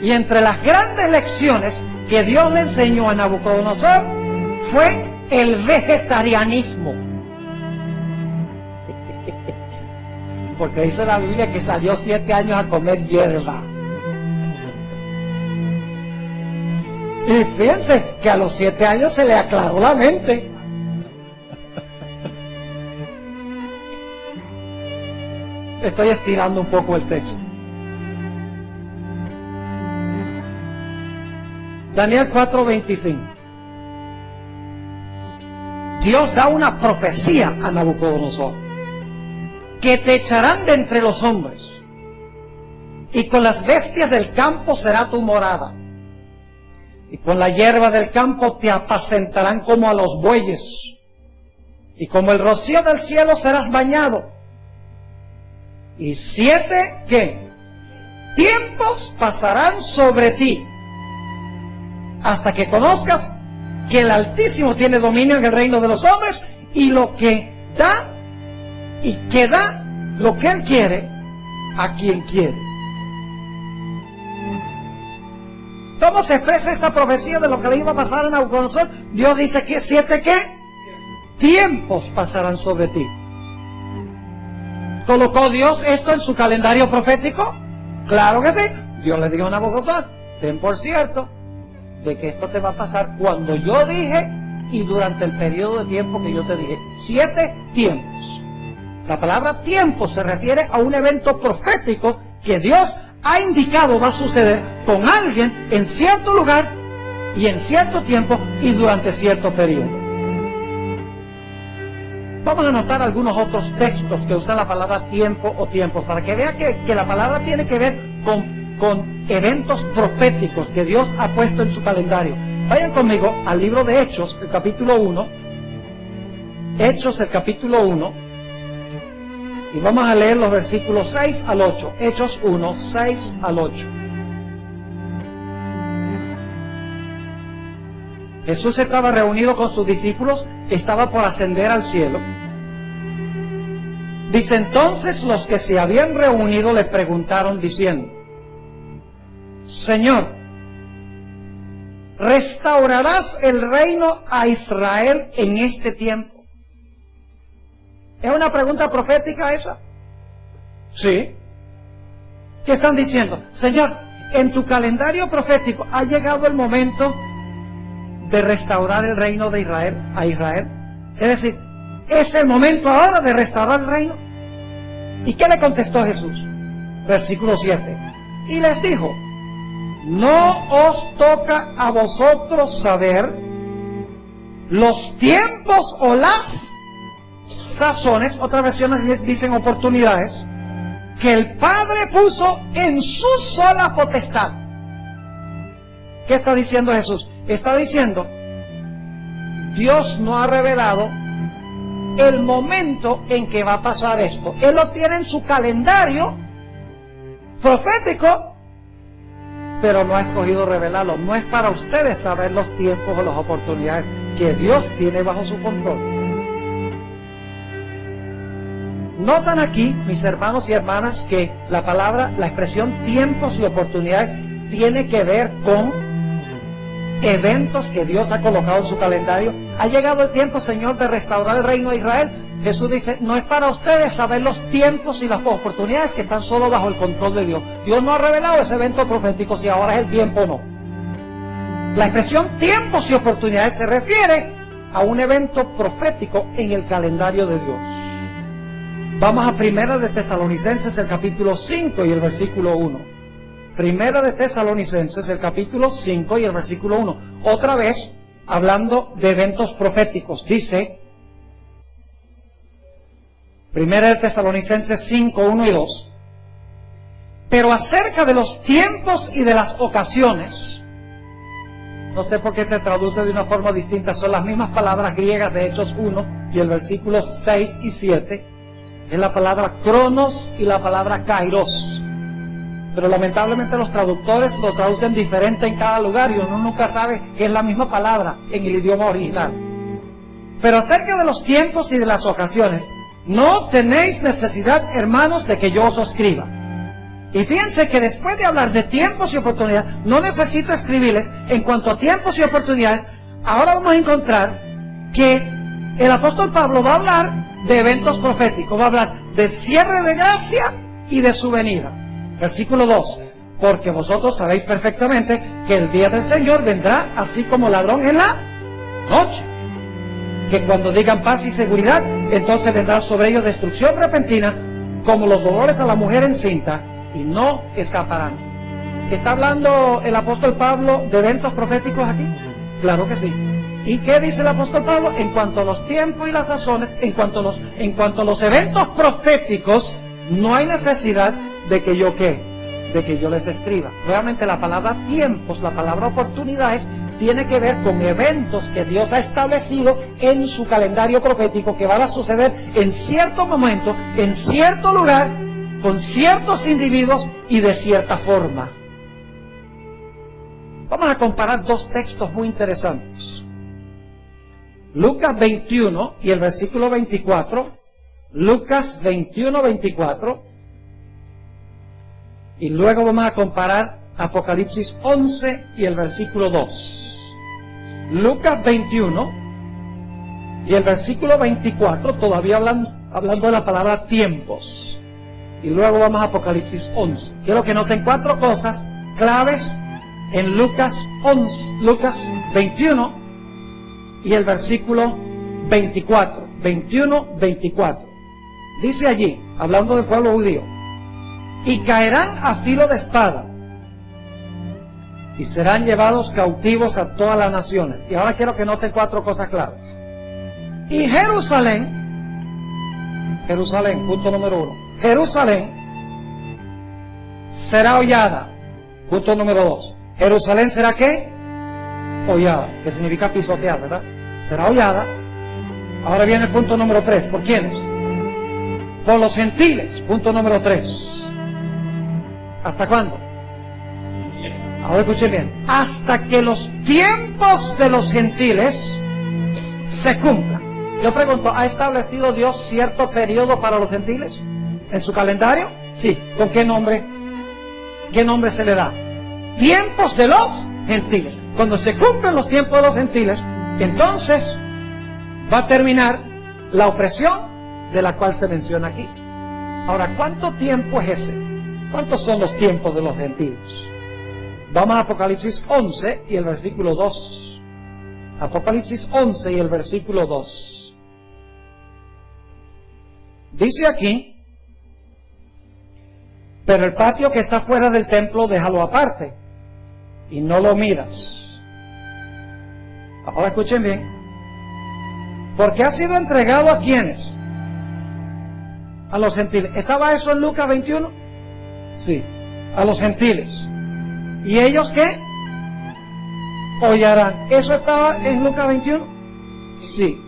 Y entre las grandes lecciones que Dios le enseñó a Nabucodonosor fue el vegetarianismo. Porque dice la Biblia que salió 7 años a comer hierba. Y fíjense que a los 7 años se le aclaró la mente. Estoy estirando un poco el texto. Daniel 4:25. Dios da una profecía a Nabucodonosor, que te echarán de entre los hombres, y con las bestias del campo será tu morada, y con la hierba del campo te apacentarán como a los bueyes, y como el rocío del cielo serás bañado. Y 7, ¿qué? Tiempos pasarán sobre ti, hasta que conozcas que el Altísimo tiene dominio en el reino de los hombres, y lo que da, y que da lo que Él quiere a quien quiere. ¿Cómo se expresa esta profecía de lo que le iba a pasar a Nabucodonosor? Dios dice que 7, ¿qué? Tiempos pasarán sobre ti. ¿Colocó Dios esto en su calendario profético? Claro que sí. Dios le dijo a Nabucodonosor: ten por cierto de que esto te va a pasar cuando yo dije y durante el periodo de tiempo que yo te dije. 7 tiempos. La palabra tiempo se refiere a un evento profético que Dios ha indicado va a suceder con alguien en cierto lugar y en cierto tiempo y durante cierto periodo. Vamos a notar algunos otros textos que usan la palabra tiempo o tiempo, para que vea que la palabra tiene que ver con eventos proféticos que Dios ha puesto en su calendario. Vayan conmigo al libro de Hechos, el capítulo 1. Hechos, el capítulo 1. Y vamos a leer los versículos 6 al 8. Hechos 1, 6 al 8. Jesús estaba reunido con sus discípulos, estaba por ascender al cielo. Dice: entonces los que se habían reunido le preguntaron diciendo: Señor, ¿restaurarás el reino a Israel en este tiempo? ¿Es una pregunta profética esa? Sí. ¿Qué están diciendo? Señor, en tu calendario profético ha llegado el momento de restaurar el reino de Israel a Israel. Es decir, ¿es el momento ahora de restaurar el reino? ¿Y qué le contestó Jesús? Versículo 7. Y les dijo: no os toca a vosotros saber los tiempos o las sazones, otras versiones dicen oportunidades, que el Padre puso en su sola potestad. ¿Qué está diciendo Jesús? Está diciendo: Dios no ha revelado el momento en que va a pasar esto. Él lo tiene en su calendario profético, pero no ha escogido revelarlo. No es para ustedes saber los tiempos o las oportunidades que Dios tiene bajo su control. Notan aquí, mis hermanos y hermanas, que la palabra, la expresión tiempos y oportunidades tiene que ver con eventos que Dios ha colocado en su calendario. Ha llegado el tiempo, Señor, de restaurar el reino de Israel. Jesús dice: no es para ustedes saber los tiempos y las oportunidades que están solo bajo el control de Dios. Dios no ha revelado ese evento profético si ahora es el tiempo o no. La expresión tiempos y oportunidades se refiere a un evento profético en el calendario de Dios. Vamos a Primera de Tesalonicenses, el capítulo 5 y el versículo 1. Primera de Tesalonicenses, el capítulo 5 y el versículo 1. Otra vez, hablando de eventos proféticos, dice, Primera de Tesalonicenses 5, 1 y 2. Pero acerca de los tiempos y de las ocasiones, no sé por qué se traduce de una forma distinta, son las mismas palabras griegas de Hechos 1 y el versículo 6 y 7. Es la palabra cronos y la palabra kairos. pero lamentablemente los traductores lo traducen diferente en cada lugar y uno nunca sabe que es la misma palabra en el idioma original. Pero acerca de los tiempos y de las ocasiones, no tenéis necesidad, hermanos, de que yo os escriba. Y fíjense que después de hablar de tiempos y oportunidades, no necesito escribirles en cuanto a tiempos y oportunidades. Ahora vamos a encontrar que el apóstol Pablo va a hablar de eventos proféticos, va a hablar del cierre de gracia y de su venida. Versículo 2, porque vosotros sabéis perfectamente que el día del Señor vendrá así como ladrón en la noche. Que cuando digan paz y seguridad, entonces vendrá sobre ellos destrucción repentina, como los dolores a la mujer encinta, y no escaparán. ¿Está hablando el apóstol Pablo de eventos proféticos aquí? Claro que sí. ¿Y qué dice el apóstol Pablo? En cuanto a los tiempos y las sazones, en cuanto a los eventos proféticos, no hay necesidad de que yo les escriba. Realmente la palabra tiempos, la palabra oportunidades, tiene que ver con eventos que Dios ha establecido en su calendario profético que van a suceder en cierto momento, en cierto lugar, con ciertos individuos y de cierta forma. Vamos a comparar dos textos muy interesantes. Lucas 21 y el versículo 24. Lucas 21, 24. Y luego vamos a comparar Apocalipsis 11 y el versículo 2. Lucas 21 y el versículo 24, todavía hablando de la palabra tiempos. Y luego vamos a Apocalipsis 11. Quiero que noten cuatro cosas claves en Lucas 21 y el versículo 24. 21, 24. Dice allí, hablando del pueblo judío, y caerán a filo de espada, y serán llevados cautivos a todas las naciones. Y ahora quiero que noten cuatro cosas claves. Y Jerusalén, punto número 1. Jerusalén será hollada. Punto número 2. Jerusalén será ¿qué? Hollada, que significa pisotear, ¿verdad? Será hollada. Ahora viene el punto número 3. ¿Por quiénes? Por los gentiles. Punto número 3. ¿Hasta cuándo? Ahora escuchen bien. Hasta que los tiempos de los gentiles se cumplan. Yo pregunto, ¿ha establecido Dios cierto periodo para los gentiles en su calendario? Sí. ¿Con qué nombre? ¿Qué nombre se le da? Tiempos de los gentiles. Cuando se cumplen los tiempos de los gentiles, entonces va a terminar la opresión de la cual se menciona aquí. Ahora, ¿cuánto tiempo es ese? ¿Cuántos son los tiempos de los gentiles? Vamos a Apocalipsis 11 y el versículo 2. Apocalipsis 11 y el versículo 2. Dice aquí, pero el patio que está fuera del templo déjalo aparte y no lo miras. Ahora escuchen bien. Porque ha sido entregado a ¿quiénes? A los gentiles. ¿Estaba eso en Lucas 21? Sí, a los gentiles. ¿Y ellos qué? Hollarán. ¿Eso estaba en Lucas 21? Sí.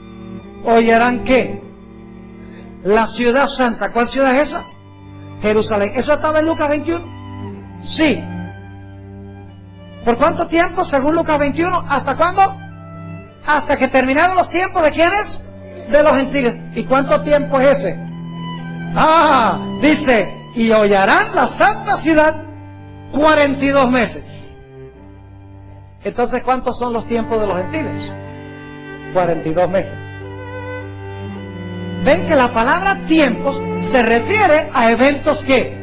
¿Hollarán qué? La ciudad santa. ¿Cuál ciudad es esa? Jerusalén. ¿Eso estaba en Lucas 21? Sí. ¿Por cuánto tiempo según Lucas 21? ¿Hasta cuándo? Hasta que terminaron los tiempos de ¿quiénes? De los gentiles. ¿Y cuánto tiempo es ese? Dice, y hollarán la santa ciudad 42 meses. Entonces, ¿cuántos son los tiempos de los gentiles? 42 meses. Ven que la palabra tiempos se refiere a eventos que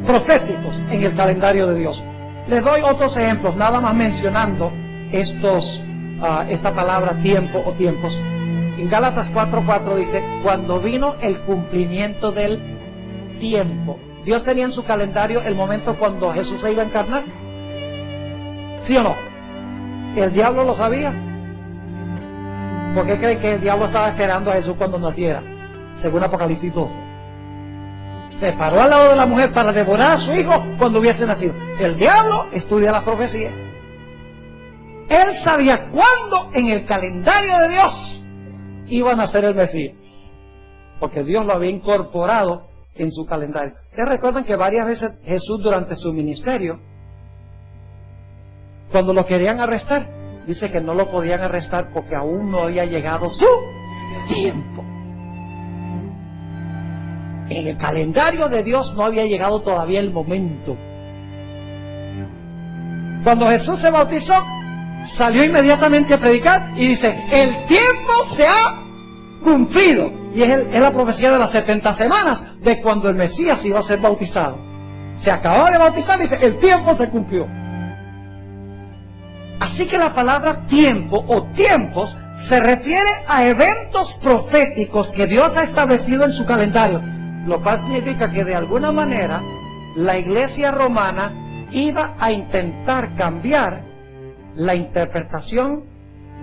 proféticos en el calendario de Dios. Les doy otros ejemplos, nada más mencionando esta palabra tiempo o tiempos. En Gálatas 4:4 dice, cuando vino el cumplimiento del tiempo. Dios tenía en su calendario el momento cuando Jesús se iba a encarnar. ¿Sí o no? ¿El diablo lo sabía? ¿Por qué creen que el diablo estaba esperando a Jesús cuando naciera? Según Apocalipsis 12. Se paró al lado de la mujer para devorar a su hijo cuando hubiese nacido. El diablo estudia la profecía. Él sabía cuándo en el calendario de Dios iba a nacer el Mesías. Porque Dios lo había incorporado en su calendario. Ustedes recuerdan que varias veces Jesús durante su ministerio, cuando lo querían arrestar, dice que no lo podían arrestar porque aún no había llegado su tiempo. En el calendario de Dios no había llegado todavía el momento. Cuando Jesús se bautizó, salió inmediatamente a predicar y dice, el tiempo se ha cumplido. Y es la profecía de las 70 semanas, de cuando el Mesías iba a ser bautizado. Se acababa de bautizar y dice, el tiempo se cumplió. Así que la palabra tiempo o tiempos se refiere a eventos proféticos que Dios ha establecido en su calendario, lo cual significa que de alguna manera la iglesia romana iba a intentar cambiar la interpretación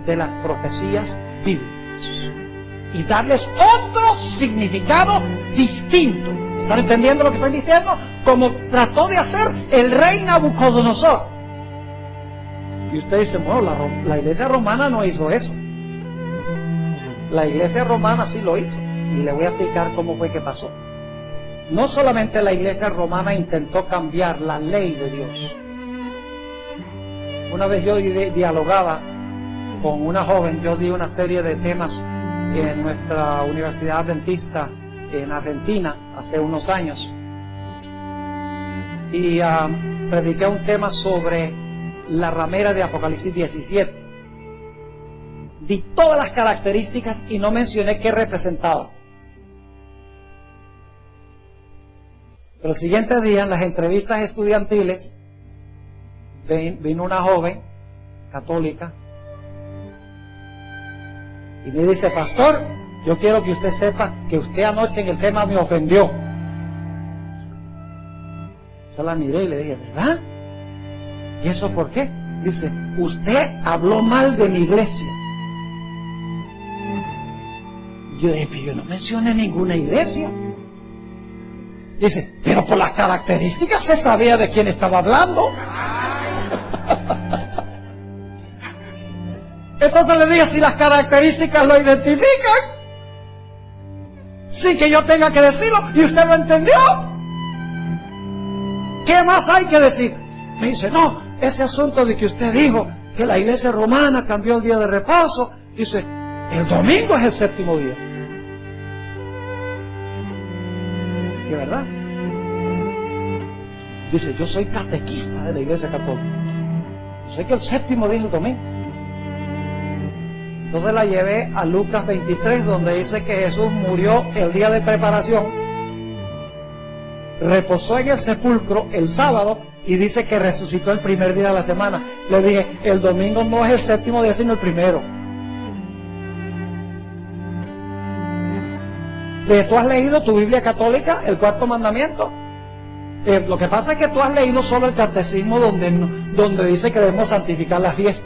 de las profecías bíblicas y darles otro significado distinto. ¿Están entendiendo lo que estoy diciendo? Como trató de hacer el rey Nabucodonosor. Y usted dice, bueno, la iglesia romana no hizo eso. La iglesia romana sí lo hizo. Y le voy a explicar cómo fue que pasó. No solamente la iglesia romana intentó cambiar la ley de Dios. Una vez yo dialogaba con una joven, yo di una serie de temas en nuestra Universidad Adventista en Argentina hace unos años. Y prediqué un tema sobre la ramera de Apocalipsis 17. Di todas las características y no mencioné qué representaba. Pero el siguiente día, en las entrevistas estudiantiles, vino una joven católica y me dice, pastor, yo quiero que usted sepa que usted anoche en el tema me ofendió. Yo la miré y le dije, ¿verdad? ¿Y eso por qué? Dice, usted habló mal de mi iglesia. Yo dije, pero yo no mencioné ninguna iglesia. Dice, pero por las características se sabía de quién estaba hablando. Entonces le dije, si las características lo identifican, sin que yo tenga que decirlo, y usted lo entendió, ¿qué más hay que decir? Me dice, no, ese asunto de que usted dijo que la iglesia romana cambió el día de reposo, dice, el domingo es el séptimo día. ¿De verdad? Dice, yo soy catequista de la iglesia católica. Yo sé que el séptimo día es el domingo. Entonces la llevé a Lucas 23, donde dice que Jesús murió el día de preparación, reposó en el sepulcro el sábado y dice que resucitó el primer día de la semana. Le dije, el domingo no es el séptimo día, sino el primero. ¿Tú has leído tu Biblia católica, el cuarto mandamiento? Lo que pasa es que tú has leído solo el catecismo donde dice que debemos santificar las fiestas.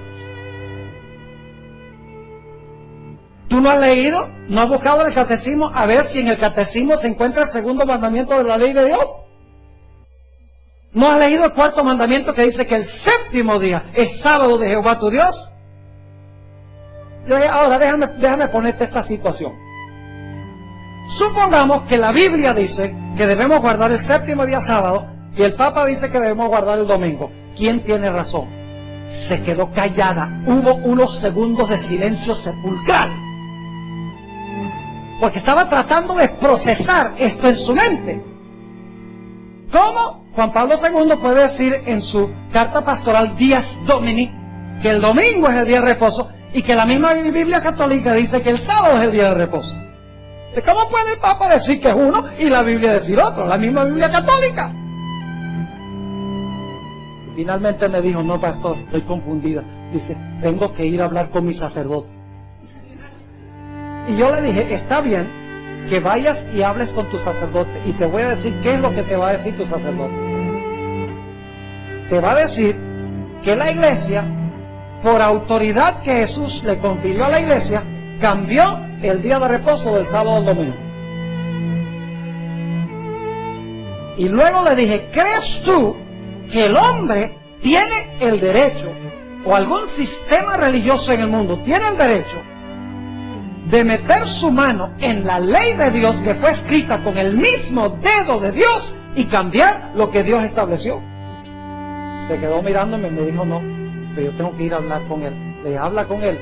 ¿Tú no has leído? ¿No has buscado el catecismo a ver si en el catecismo se encuentra el segundo mandamiento de la ley de Dios? ¿No has leído el cuarto mandamiento que dice que el séptimo día es sábado de Jehová tu Dios? Ahora déjame ponerte esta situación. Supongamos que la Biblia dice que debemos guardar el séptimo día sábado y el Papa dice que debemos guardar el domingo. ¿Quién tiene razón? Se quedó callada. Hubo unos segundos de silencio sepulcral. Porque estaba tratando de procesar esto en su mente. ¿Cómo? Juan Pablo II puede decir en su carta pastoral Dies Domini que el domingo es el día de reposo y que la misma Biblia católica dice que el sábado es el día de reposo. ¿Cómo puede el Papa decir que es uno y la Biblia decir otro? La misma Biblia católica. Y finalmente me dijo, no pastor, estoy confundida. Dice, tengo que ir a hablar con mi sacerdote. Y yo le dije, está bien que vayas y hables con tu sacerdote y te voy a decir qué es lo que te va a decir tu sacerdote. Te va a decir que la iglesia, por autoridad que Jesús le confirió a la iglesia, cambió el día de reposo del sábado al domingo. Y luego le dije, ¿crees tú que el hombre tiene el derecho, o algún sistema religioso en el mundo tiene el derecho, de meter su mano en la ley de Dios que fue escrita con el mismo dedo de Dios y cambiar lo que Dios estableció. Se quedó mirándome y me dijo, no, yo tengo que ir a hablar con él. Le habla con él,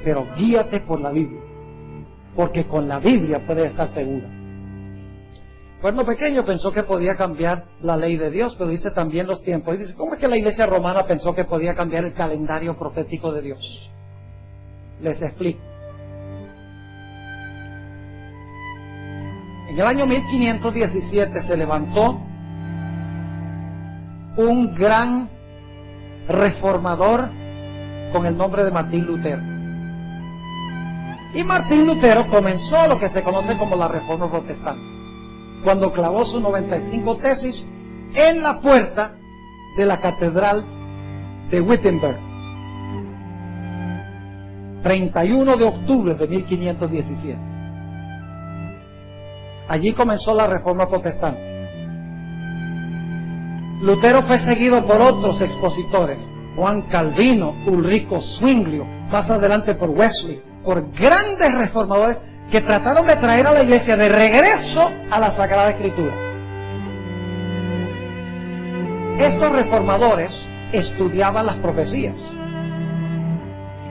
pero guíate por la Biblia, porque con la Biblia puedes estar segura. Cuerno pequeño pensó que podía cambiar la ley de Dios, pero dice también los tiempos. Y dice, ¿cómo es que la iglesia romana pensó que podía cambiar el calendario profético de Dios? Les explico. En el año 1517 se levantó un gran reformador con el nombre de Martín Lutero. Y Martín Lutero comenzó lo que se conoce como la Reforma Protestante, cuando clavó sus 95 tesis en la puerta de la Catedral de Wittenberg, 31 de octubre de 1517. Allí comenzó la Reforma Protestante. Lutero fue seguido por otros expositores, Juan Calvino, Ulrico Zwinglio, más adelante por Wesley, por grandes reformadores que trataron de traer a la iglesia de regreso a la Sagrada Escritura. Estos reformadores estudiaban las profecías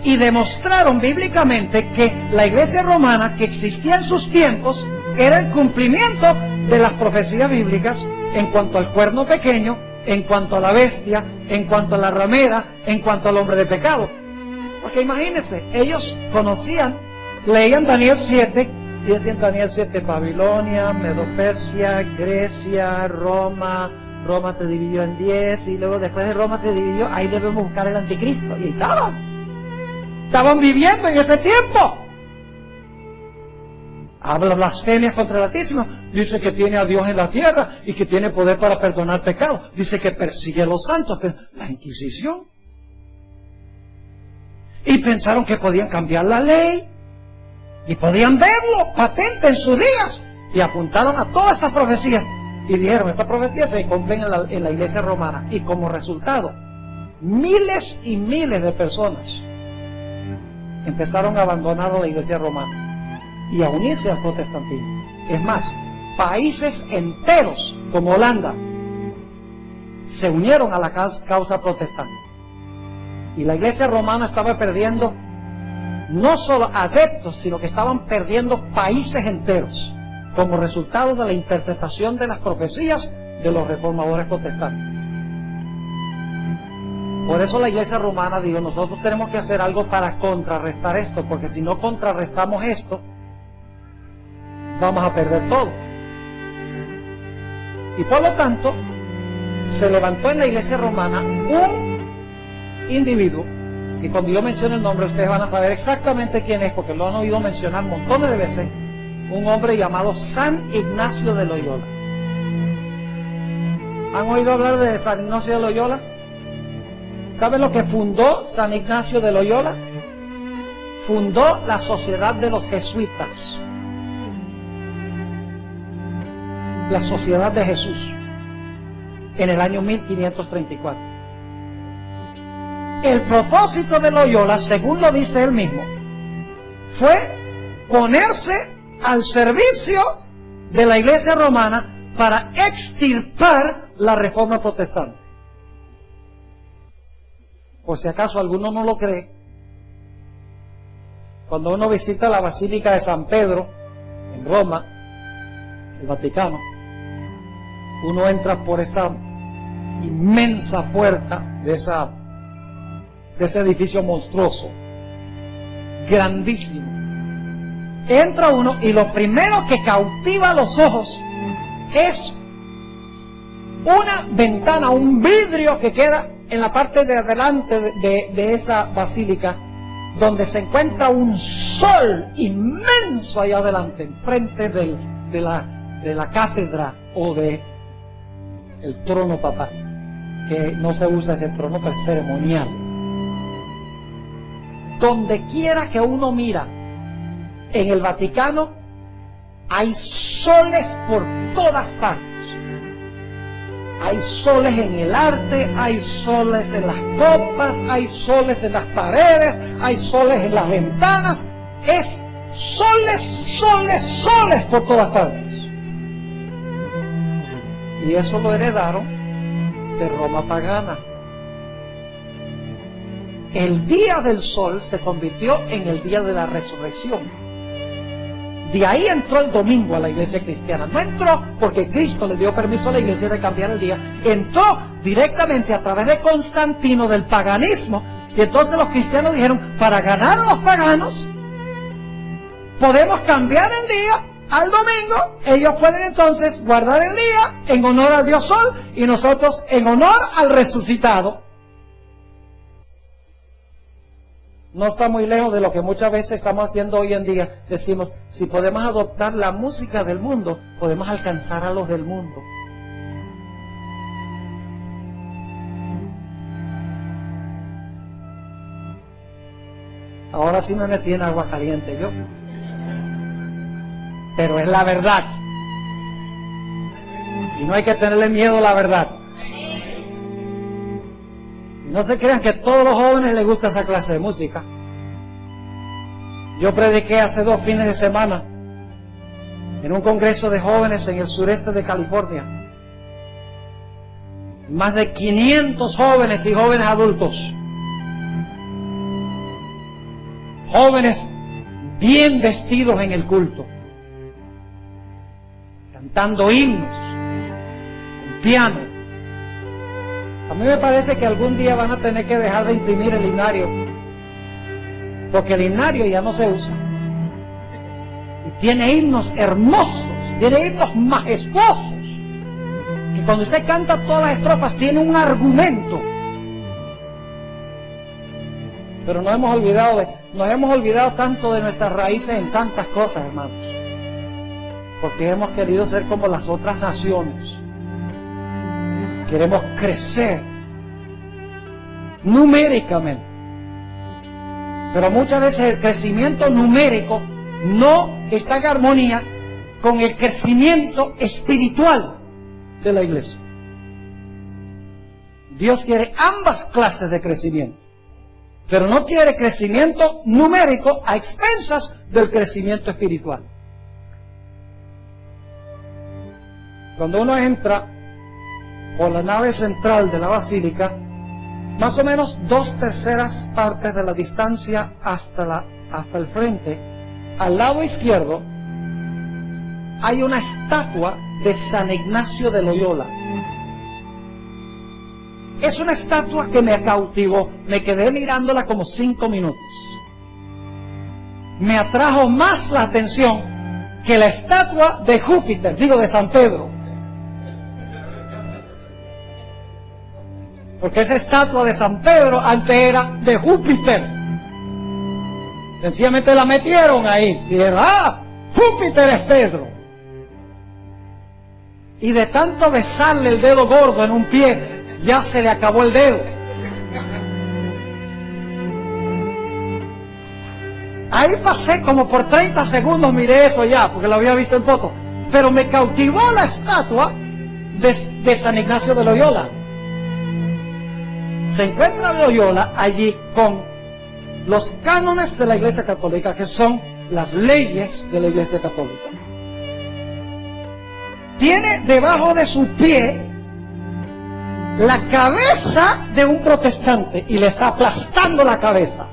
y demostraron bíblicamente que la iglesia romana que existía en sus tiempos era el cumplimiento de las profecías bíblicas en cuanto al cuerno pequeño, en cuanto a la bestia, en cuanto a la ramera, en cuanto al hombre de pecado. Porque imagínense, ellos conocían, leían Daniel 7, y decían Daniel 7, Babilonia, Medo-Persia, Grecia, Roma se dividió en 10, y luego después de Roma se dividió, ahí debemos buscar el anticristo. Y estaban viviendo en ese tiempo. Habla blasfemias contra el Altísimo, dice que tiene a Dios en la tierra y que tiene poder para perdonar pecados, dice que persigue a los santos, pero la Inquisición. Y pensaron que podían cambiar la ley y podían verlo patente en sus días, y apuntaron a todas estas profecías y dijeron, estas profecías se cumplen en la iglesia romana, y como resultado miles y miles de personas empezaron a abandonar a la iglesia romana y a unirse al protestantismo. Es más, países enteros como Holanda se unieron a la causa protestante. Y la iglesia romana estaba perdiendo no solo adeptos, sino que estaban perdiendo países enteros como resultado de la interpretación de las profecías de los reformadores protestantes. Por eso la iglesia romana dijo, nosotros tenemos que hacer algo para contrarrestar esto, porque si no contrarrestamos esto, vamos a perder todo. Y por lo tanto, se levantó en la iglesia romana un individuo, y cuando yo menciono el nombre ustedes van a saber exactamente quién es, porque lo han oído mencionar montones de veces, un hombre llamado San Ignacio de Loyola. ¿Han oído hablar de San Ignacio de Loyola? ¿Saben lo que fundó San Ignacio de Loyola? Fundó la Sociedad de los Jesuitas, la Sociedad de Jesús, en el año 1534. El propósito de Loyola, según lo dice él mismo, fue ponerse al servicio de la iglesia romana para extirpar la reforma protestante. Por si acaso alguno no lo cree, cuando uno visita la Basílica de San Pedro en Roma, el Vaticano, uno entra por esa inmensa puerta de ese edificio monstruoso, grandísimo. Entra uno y lo primero que cautiva los ojos es una ventana, un vidrio que queda en la parte de adelante de esa basílica, donde se encuentra un sol inmenso allá adelante, enfrente de la cátedra o de el trono papal, que no se usa ese trono, pero es ceremonial. Donde quiera que uno mira en el Vaticano, hay soles por todas partes. Hay soles en el arte, hay soles en las copas, hay soles en las paredes, hay soles en las ventanas. Es soles por todas partes. Y eso lo heredaron de Roma pagana. El día del sol se convirtió en el día de la resurrección. De ahí entró el domingo a la iglesia cristiana. No entró porque Cristo le dio permiso a la iglesia de cambiar el día. Entró directamente a través de Constantino, del paganismo. Y entonces los cristianos dijeron, para ganar a los paganos, podemos cambiar el día al domingo. Ellos pueden entonces guardar el día en honor al Dios Sol y nosotros en honor al resucitado. No está muy lejos de lo que muchas veces estamos haciendo hoy en día. Decimos, si podemos adoptar la música del mundo, podemos alcanzar a los del mundo. Ahora sí me metí en agua caliente yo. Pero es la verdad. Y no hay que tenerle miedo a la verdad. No se crean que a todos los jóvenes les gusta esa clase de música. Yo prediqué hace 2 fines de semana en un congreso de jóvenes en el sureste de California. Más de 500 jóvenes y jóvenes adultos. Jóvenes bien vestidos en el culto. Cantando himnos, con piano. A mí me parece que algún día van a tener que dejar de imprimir el himnario, porque el himnario ya no se usa. Y tiene himnos hermosos, tiene himnos majestuosos, que cuando usted canta todas las estrofas tiene un argumento. Pero nos hemos olvidado tanto de nuestras raíces en tantas cosas, hermanos, porque hemos querido ser como las otras naciones. Queremos crecer numéricamente. Pero muchas veces el crecimiento numérico no está en armonía con el crecimiento espiritual de la iglesia. Dios quiere ambas clases de crecimiento, pero no quiere crecimiento numérico a expensas del crecimiento espiritual. Cuando uno entra por la nave central de la basílica, más o menos 2/3 partes de la distancia hasta el frente, al lado izquierdo, hay una estatua de San Ignacio de Loyola. Es una estatua que me cautivó, me quedé mirándola como 5 minutos. Me atrajo más la atención que la estatua de Júpiter, de San Pedro. Porque esa estatua de San Pedro antes era de Júpiter. Sencillamente la metieron ahí. Dijeron, Júpiter es Pedro. Y de tanto besarle el dedo gordo en un pie, ya se le acabó el dedo. Ahí pasé como por 30 segundos, miré eso ya, porque lo había visto en foto. Pero me cautivó la estatua de San Ignacio de Loyola. Se encuentra Loyola allí con los cánones de la Iglesia Católica, que son las leyes de la Iglesia Católica. Tiene debajo de su pie la cabeza de un protestante y le está aplastando la cabeza.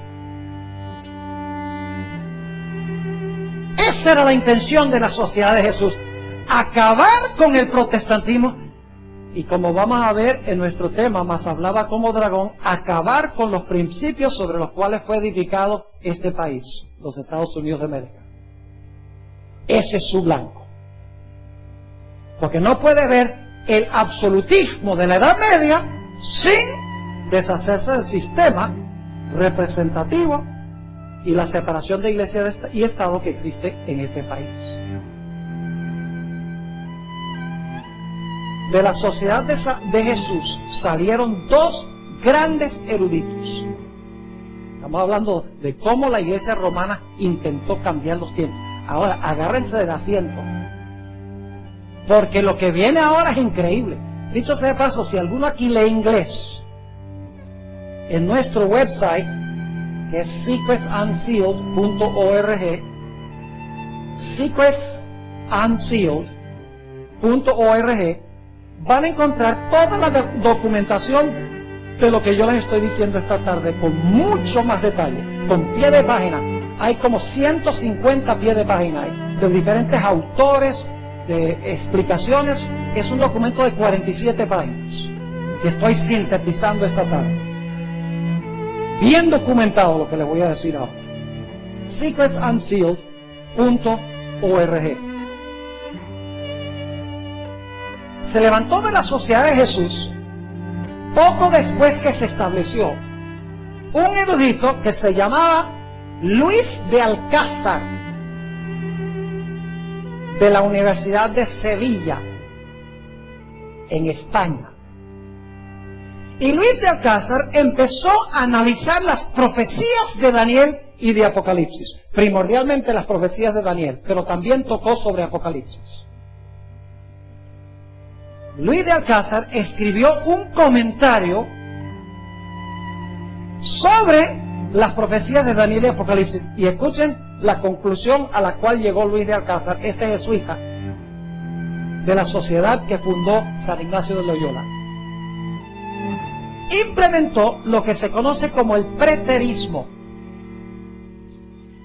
Esa era la intención de la Sociedad de Jesús, acabar con el protestantismo. Y como vamos a ver en nuestro tema, más hablaba como dragón, acabar con los principios sobre los cuales fue edificado este país, los Estados Unidos de América. Ese es su blanco. Porque no puede ver el absolutismo de la Edad Media sin deshacerse del sistema representativo y la separación de iglesia y Estado que existe en este país. De la Sociedad de Jesús salieron 2 grandes eruditos. Estamos hablando de cómo la iglesia romana intentó cambiar los tiempos. Ahora, agárrense del asiento, porque lo que viene ahora es increíble. Dicho sea de paso, si alguno aquí lee inglés, en nuestro website, que es secretsunsealed.org, secretsunsealed.org, van a encontrar toda la documentación de lo que yo les estoy diciendo esta tarde, con mucho más detalle, con pie de página. Hay como 150 pies de página de diferentes autores, de explicaciones. Es un documento de 47 páginas que estoy sintetizando esta tarde. Bien documentado lo que les voy a decir ahora. secretsunsealed.org. Se levantó de la Sociedad de Jesús poco después que se estableció un erudito que se llamaba Luis de Alcázar, de la Universidad de Sevilla, en España. Y Luis de Alcázar empezó a analizar las profecías de Daniel y de Apocalipsis, primordialmente las profecías de Daniel, pero también tocó sobre Apocalipsis. Luis de Alcázar escribió un comentario sobre las profecías de Daniel y Apocalipsis, y escuchen la conclusión a la cual llegó Luis de Alcázar, este jesuita de la sociedad que fundó San Ignacio de Loyola. Implementó lo que se conoce como el preterismo.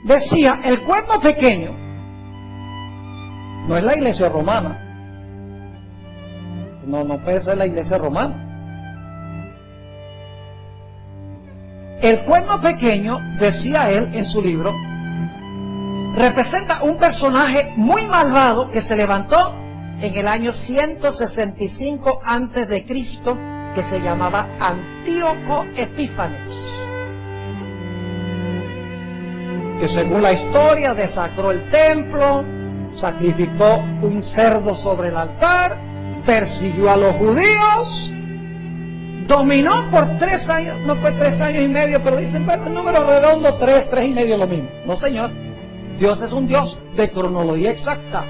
Decía, el cuerpo pequeño no es la iglesia romana. No puede ser la iglesia romana. El cuerno pequeño, decía él en su libro, representa un personaje muy malvado que se levantó en el año 165 antes de Cristo, que se llamaba Antíoco Epífanes, que según la historia desacró el templo, sacrificó un cerdo sobre el altar, persiguió a los judíos, dominó por 3 años, no fue 3 años y medio, pero dicen, bueno, el número redondo, 3 y medio lo mismo. No, señor, Dios es un Dios de cronología exacta.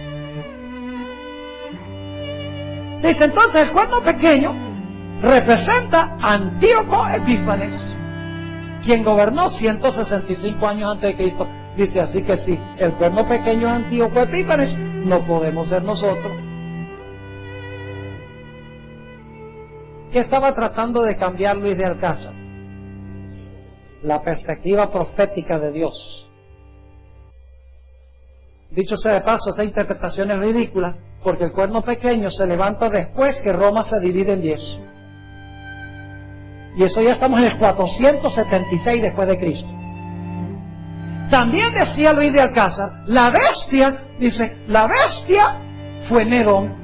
Dice entonces, el cuerno pequeño representa a Antíoco Epífanes, quien gobernó 165 años antes de Cristo. Dice, así que sí, el cuerno pequeño es Antíoco Epífanes, no podemos ser nosotros. ¿Qué estaba tratando de cambiar Luis de Alcázar? La perspectiva profética de Dios. Dicho sea de paso, esa interpretación es ridícula, porque el cuerno pequeño se levanta después que Roma se divide en 10. Y eso ya estamos en el 476 después de Cristo. También decía Luis de Alcázar, la bestia, dice, la bestia fue Nerón.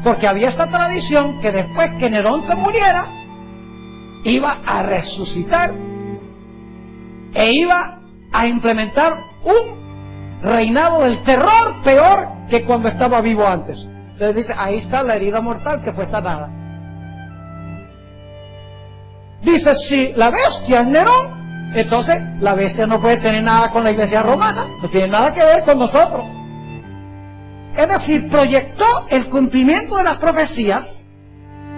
Porque había esta tradición que después que Nerón se muriera, iba a resucitar e iba a implementar un reinado del terror peor que cuando estaba vivo antes. Entonces dice, ahí está la herida mortal que fue sanada. Dice, si la bestia es Nerón, entonces la bestia no puede tener nada con la iglesia romana, no tiene nada que ver con nosotros. Es decir, proyectó el cumplimiento de las profecías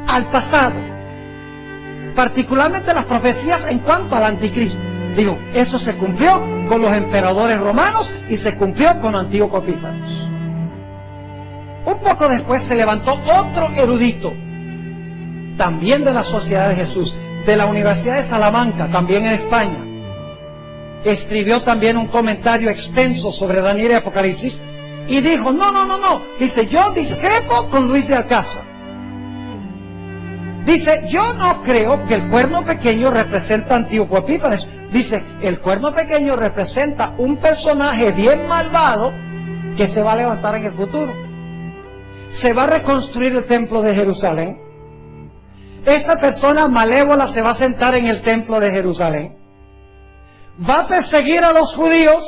al pasado, particularmente las profecías en cuanto al anticristo. Digo, eso se cumplió con los emperadores romanos y se cumplió con Antíoco Epífanes. Un poco después se levantó otro erudito, también de la Sociedad de Jesús, de la Universidad de Salamanca, también en España. Escribió también un comentario extenso sobre Daniel y Apocalipsis y dijo, no. Dice, yo discrepo con Luis de Alcázar. Dice, yo no creo que el cuerno pequeño representa a Antíoco Epífanes. Dice, el cuerno pequeño representa un personaje bien malvado que se va a levantar en el futuro. Se va a reconstruir el templo de Jerusalén. Esta persona malévola se va a sentar en el templo de Jerusalén. Va a perseguir a los judíos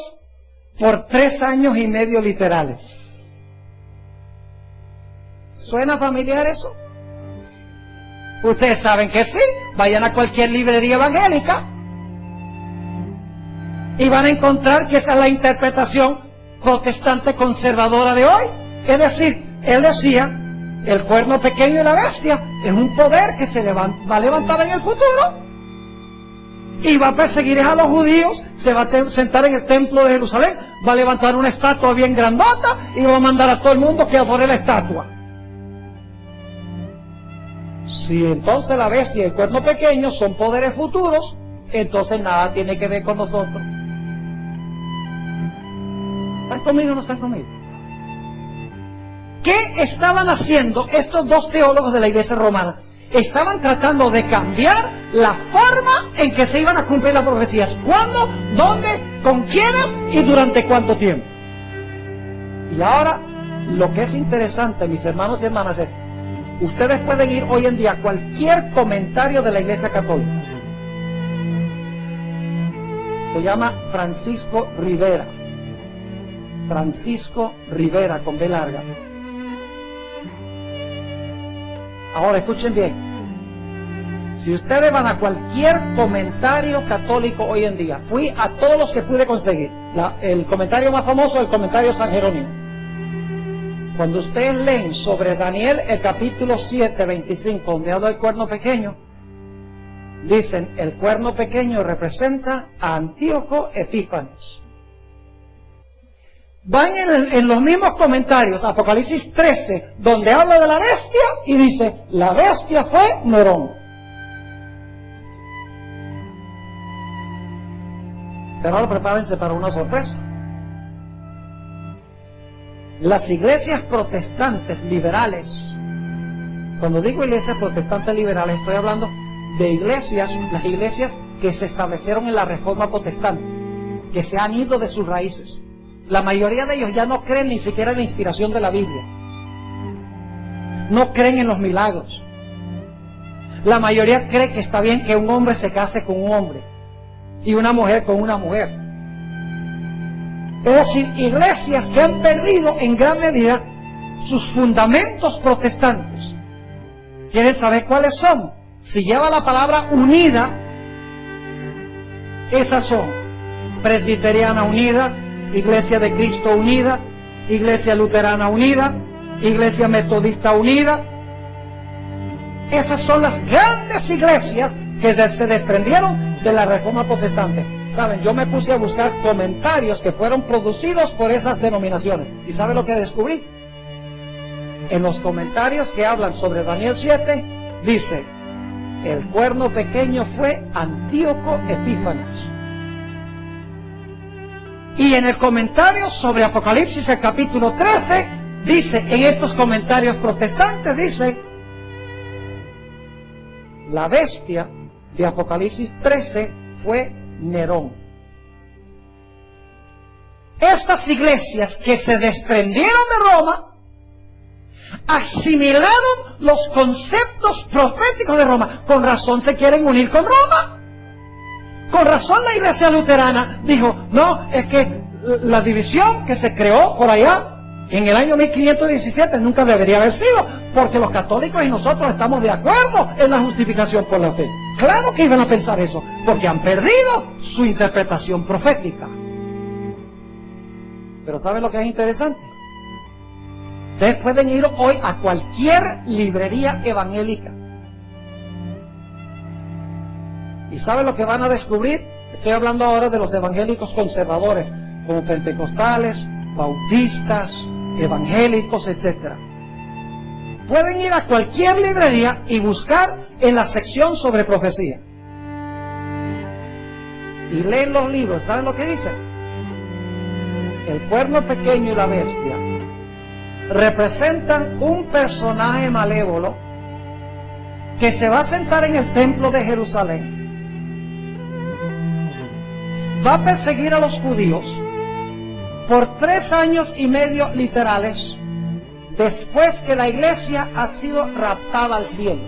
por 3 años y medio literales. ¿Suena familiar eso? Ustedes saben que sí. Vayan a cualquier librería evangélica y van a encontrar que esa es la interpretación protestante conservadora de hoy. Es decir, él decía, el cuerno pequeño y la bestia es un poder que se va a levantar en el futuro y va a perseguir a los judíos, se va a sentar en el templo de Jerusalén, va a levantar una estatua bien grandota y va a mandar a todo el mundo que adore la estatua. Si entonces la bestia y el cuerno pequeño son poderes futuros, entonces nada tiene que ver con nosotros. ¿Están conmigo o no están conmigo? ¿Qué estaban haciendo estos dos teólogos de la iglesia romana? Estaban tratando de cambiar la forma en que se iban a cumplir las profecías. ¿Cuándo? ¿Dónde? ¿Con quiénes? ¿Y durante cuánto tiempo? Y ahora, lo que es interesante, mis hermanos y hermanas, es: ustedes pueden ir hoy en día a cualquier comentario de la Iglesia Católica. Se llama Francisco Rivera. Francisco Rivera, con B larga. Ahora, escuchen bien. Si ustedes van a cualquier comentario católico hoy en día, fui a todos los que pude conseguir. El comentario más famoso es el comentario San Jerónimo. Cuando ustedes leen sobre Daniel, el capítulo 7, 25, donde habla del cuerno pequeño, dicen: el cuerno pequeño representa a Antíoco Epífanes. Van en los mismos comentarios, Apocalipsis 13, donde habla de la bestia, y dice: la bestia fue Nerón. Pero ahora prepárense para una sorpresa. Las iglesias protestantes liberales, cuando digo iglesias protestantes liberales, estoy hablando de iglesias, las iglesias que se establecieron en la Reforma Protestante, que se han ido de sus raíces. La mayoría de ellos ya no creen ni siquiera en la inspiración de la Biblia. No creen en los milagros. La mayoría cree que está bien que un hombre se case con un hombre y una mujer con una mujer. Es decir, iglesias que han perdido en gran medida sus fundamentos protestantes. ¿Quieren saber cuáles son? Si lleva la palabra unida, esas son: Presbiteriana Unida, Iglesia de Cristo Unida, Iglesia Luterana Unida, Iglesia Metodista Unida. Esas son las grandes iglesias que se desprendieron de la Reforma Protestante. Saben, yo me puse a buscar comentarios que fueron producidos por esas denominaciones. ¿Y saben lo que descubrí? En los comentarios que hablan sobre Daniel 7, dice: el cuerno pequeño fue Antíoco Epífanes. Y en el comentario sobre Apocalipsis, el capítulo 13, dice, en estos comentarios protestantes, dice: la bestia de Apocalipsis 13 fue Nerón. Estas iglesias que se desprendieron de Roma asimilaron los conceptos proféticos de Roma. Con razón se quieren unir con Roma. Con razón la iglesia luterana dijo: no, es que la división que se creó por allá en el año 1517 nunca debería haber sido, porque los católicos y nosotros estamos de acuerdo en la justificación por la fe. Claro que iban a pensar eso, porque han perdido su interpretación profética. Pero ¿saben lo que es interesante? Ustedes pueden ir hoy a cualquier librería evangélica. ¿Y saben lo que van a descubrir? Estoy hablando ahora de los evangélicos conservadores, como pentecostales, bautistas, evangélicos, etc. Pueden ir a cualquier librería y buscar en la sección sobre profecía. Y leen los libros. ¿Saben lo que dicen? El cuerno pequeño y la bestia representan un personaje malévolo que se va a sentar en el templo de Jerusalén. Va a perseguir a los judíos por 3 años y medio literales, después que la iglesia ha sido raptada al cielo.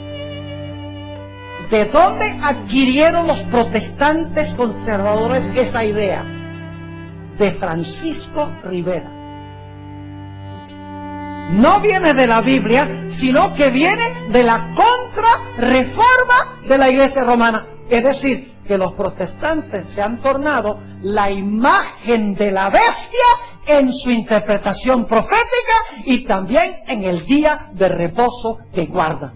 ¿De dónde adquirieron los protestantes conservadores esa idea? De Francisco Rivera. No viene de la Biblia, sino que viene de la contrarreforma de la iglesia romana. Es decir, que los protestantes se han tornado la imagen de la bestia en su interpretación profética y también en el día de reposo que guardan.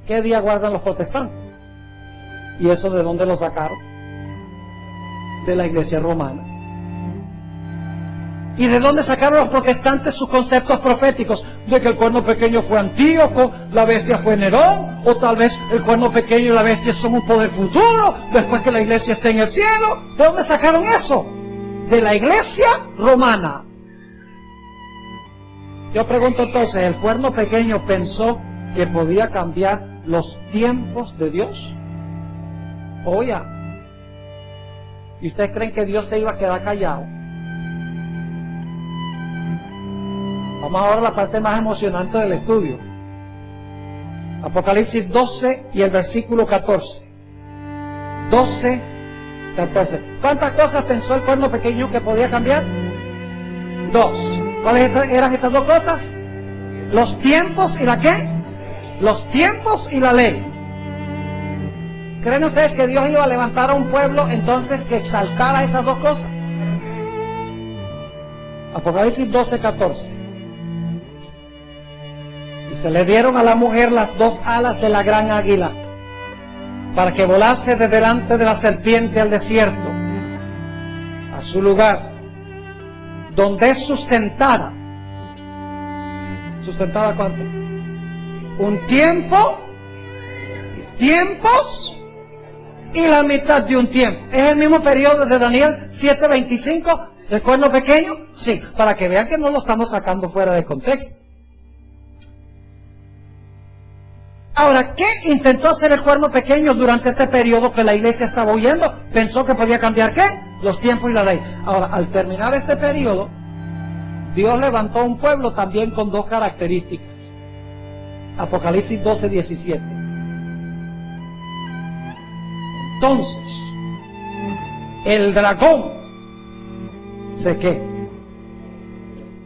¿Qué día guardan los protestantes? ¿Y eso de dónde lo sacaron? De la iglesia romana. ¿Y de dónde sacaron los protestantes sus conceptos proféticos? De que el cuerno pequeño fue Antíoco, la bestia fue Nerón, o tal vez el cuerno pequeño y la bestia son un poder futuro, después que la iglesia esté en el cielo. ¿De dónde sacaron eso? De la iglesia romana. Yo pregunto entonces, ¿el cuerno pequeño pensó que podía cambiar los tiempos de Dios? Oye, ¿y ustedes creen que Dios se iba a quedar callado? Vamos ahora a la parte más emocionante del estudio. Apocalipsis 12 y el versículo 14. 12, 14. ¿Cuántas cosas pensó el cuerno pequeño que podía cambiar? 2. ¿Cuáles eran estas 2 cosas? Los tiempos y la ¿qué? Los tiempos y la ley. ¿Creen ustedes que Dios iba a levantar a un pueblo entonces que exaltara esas 2 cosas? Apocalipsis 12, 14. Y se le dieron a la mujer las 2 alas de la gran águila, para que volase de delante de la serpiente al desierto, a su lugar, donde es sustentada. ¿Sustentada cuánto? Un tiempo, tiempos y la mitad de un tiempo. ¿Es el mismo periodo de Daniel 7:25 del cuerno pequeño? Sí, para que vean que no lo estamos sacando fuera de contexto. Ahora, ¿qué intentó hacer el cuerno pequeño durante este periodo que la iglesia estaba huyendo? Pensó que podía cambiar ¿qué? Los tiempos y la ley. Ahora, al terminar este periodo, Dios levantó un pueblo también con 2 características. Apocalipsis 12, 17. Entonces, el dragón se ¿qué?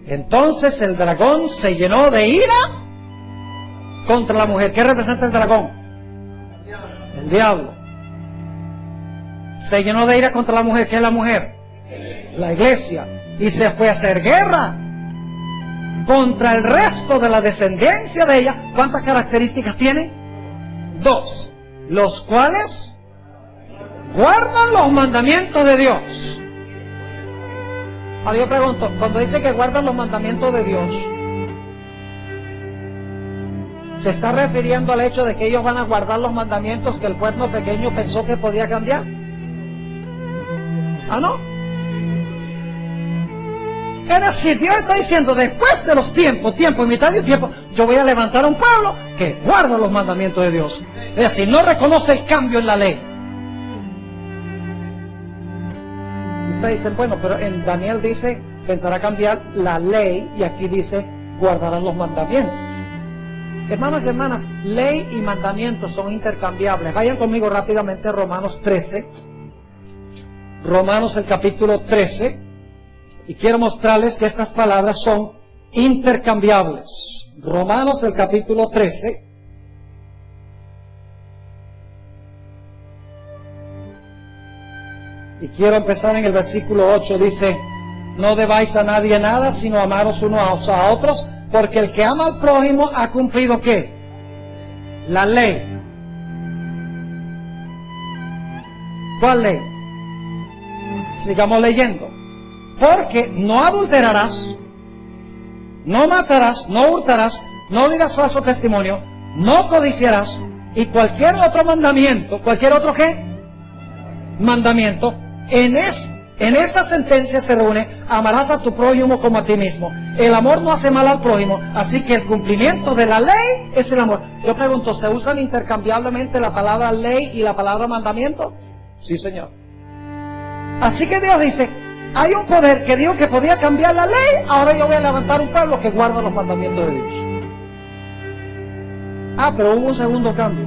Entonces el dragón se llenó de ira contra la mujer. ¿Qué representa el dragón? El diablo. Se llenó de ira contra la mujer. ¿Qué es la mujer? La iglesia. Y se fue a hacer guerra contra el resto de la descendencia de ella. ¿Cuántas características tiene? 2. Los cuales guardan los mandamientos de Dios. Ahora yo pregunto, cuando dice que guardan los mandamientos de Dios, ¿se está refiriendo al hecho de que ellos van a guardar los mandamientos que el cuerno pequeño pensó que podía cambiar? ¿Ah, no? Es decir, Dios está diciendo, después de los tiempos, tiempo y mitad de tiempo, yo voy a levantar a un pueblo que guarda los mandamientos de Dios. Es decir, no reconoce el cambio en la ley. Ustedes dicen, bueno, pero en Daniel dice, pensará cambiar la ley, y aquí dice, guardarán los mandamientos. Hermanos y hermanas, ley y mandamientos son intercambiables. Vayan conmigo rápidamente a Romanos 13. Romanos el capítulo 13. Y quiero mostrarles que estas palabras son intercambiables. Romanos el capítulo 13. Y quiero empezar en el versículo 8. Dice, no debáis a nadie nada, sino amaros unos a otros, porque el que ama al prójimo ha cumplido ¿qué? La ley. ¿Cuál ley? Sigamos leyendo. Porque no adulterarás, no matarás, no hurtarás, no dirás falso testimonio, no codiciarás, y cualquier otro mandamiento, ¿cualquier otro qué? Mandamiento. En esta sentencia se reúne, amarás a tu prójimo como a ti mismo. El amor no hace mal al prójimo, así que el cumplimiento de la ley es el amor. Yo pregunto, ¿se usan intercambiablemente la palabra ley y la palabra mandamiento? Sí, Señor. Así que Dios dice, hay un poder que dijo que podía cambiar la ley, ahora yo voy a levantar un pueblo que guarda los mandamientos de Dios. Ah, pero hubo un segundo cambio.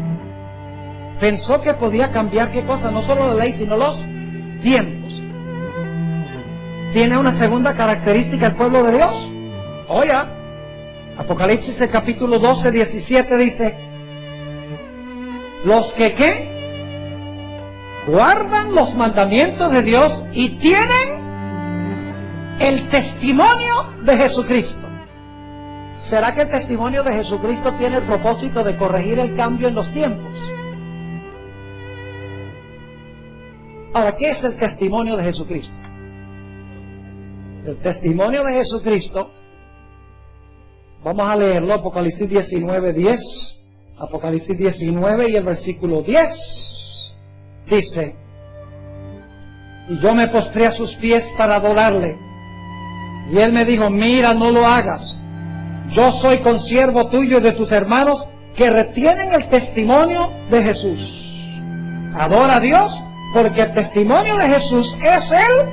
Pensó que podía cambiar ¿qué cosa? No solo la ley, sino los tiempos. ¿Tiene una segunda característica el pueblo de Dios? Oye, Apocalipsis el capítulo 12, 17 dice, los que ¿qué? Guardan los mandamientos de Dios y tienen el testimonio de Jesucristo. ¿Será que el testimonio de Jesucristo tiene el propósito de corregir el cambio en los tiempos? Ahora, ¿qué es el testimonio de Jesucristo? El testimonio de Jesucristo, vamos a leerlo, Apocalipsis 19:10. Apocalipsis 19 y el versículo 10 dice: y yo me postré a sus pies para adorarle. Y él me dijo: mira, no lo hagas. Yo soy consiervo tuyo y de tus hermanos que retienen el testimonio de Jesús. Adora a Dios, porque el testimonio de Jesús es el